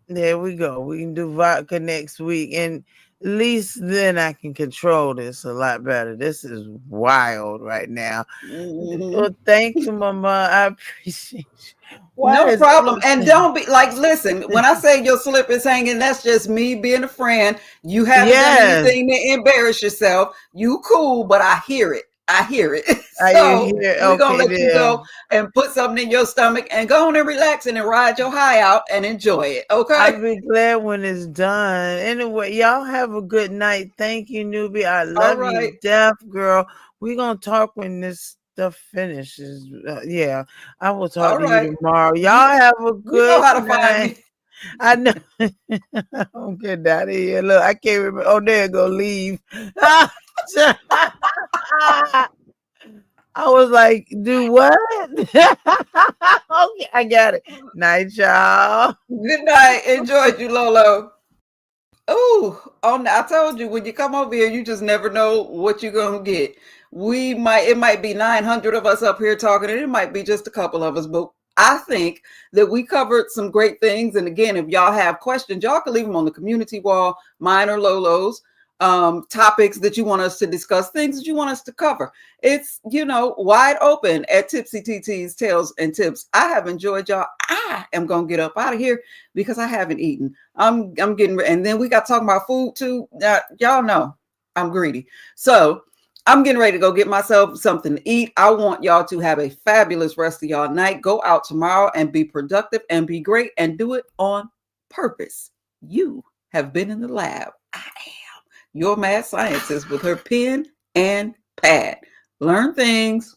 there we go. We can do vodka next week, and at least then I can control this a lot better. This is wild right now. Mhm. Well, thank you, Mama. I appreciate you. Why No is problem. And everything? don't be like, listen, when I say your slip is hanging, that's just me being a friend. You haven't done Yes, anything to embarrass yourself. You cool, but I hear it. I hear it. are you So here? we're gonna Okay, let you there. go and put something in your stomach and go on and relax and ride your high out and enjoy it. Okay. I'll be glad when it's done. Anyway, y'all have a good night. Thank you, newbie. I All love you, right. deaf girl. We're gonna talk when this stuff finishes. Yeah, I will talk All to you right. tomorrow. You Y'all have a you know good how to find night. me. I know. I'm getting out of here. Look, I can't remember. Oh, there go leave. I was like, do what? Okay, I got it. Night, y'all. Good night. Enjoyed you, Lolo. Oh, I told you when you come over here, you just never know what you're gonna get. It might be 900 of us up here talking, and it might be just a couple of us, but I think that we covered some great things. And again, if y'all have questions, y'all can leave them on the community wall, mine or Lolo's, topics that you want us to discuss, things that you want us to cover. It's, wide open at Tipsy TT's Tales and Tips. I have enjoyed y'all. I am gonna get up out of here because I haven't eaten. I'm getting, and then we got talking about food too. Y'all know I'm greedy. So I'm getting ready to go get myself something to eat. I want y'all to have a fabulous rest of y'all night. Go out tomorrow and be productive and be great and do it on purpose. You have been in the lab. I am your mad scientist with her pen and pad. Learn things,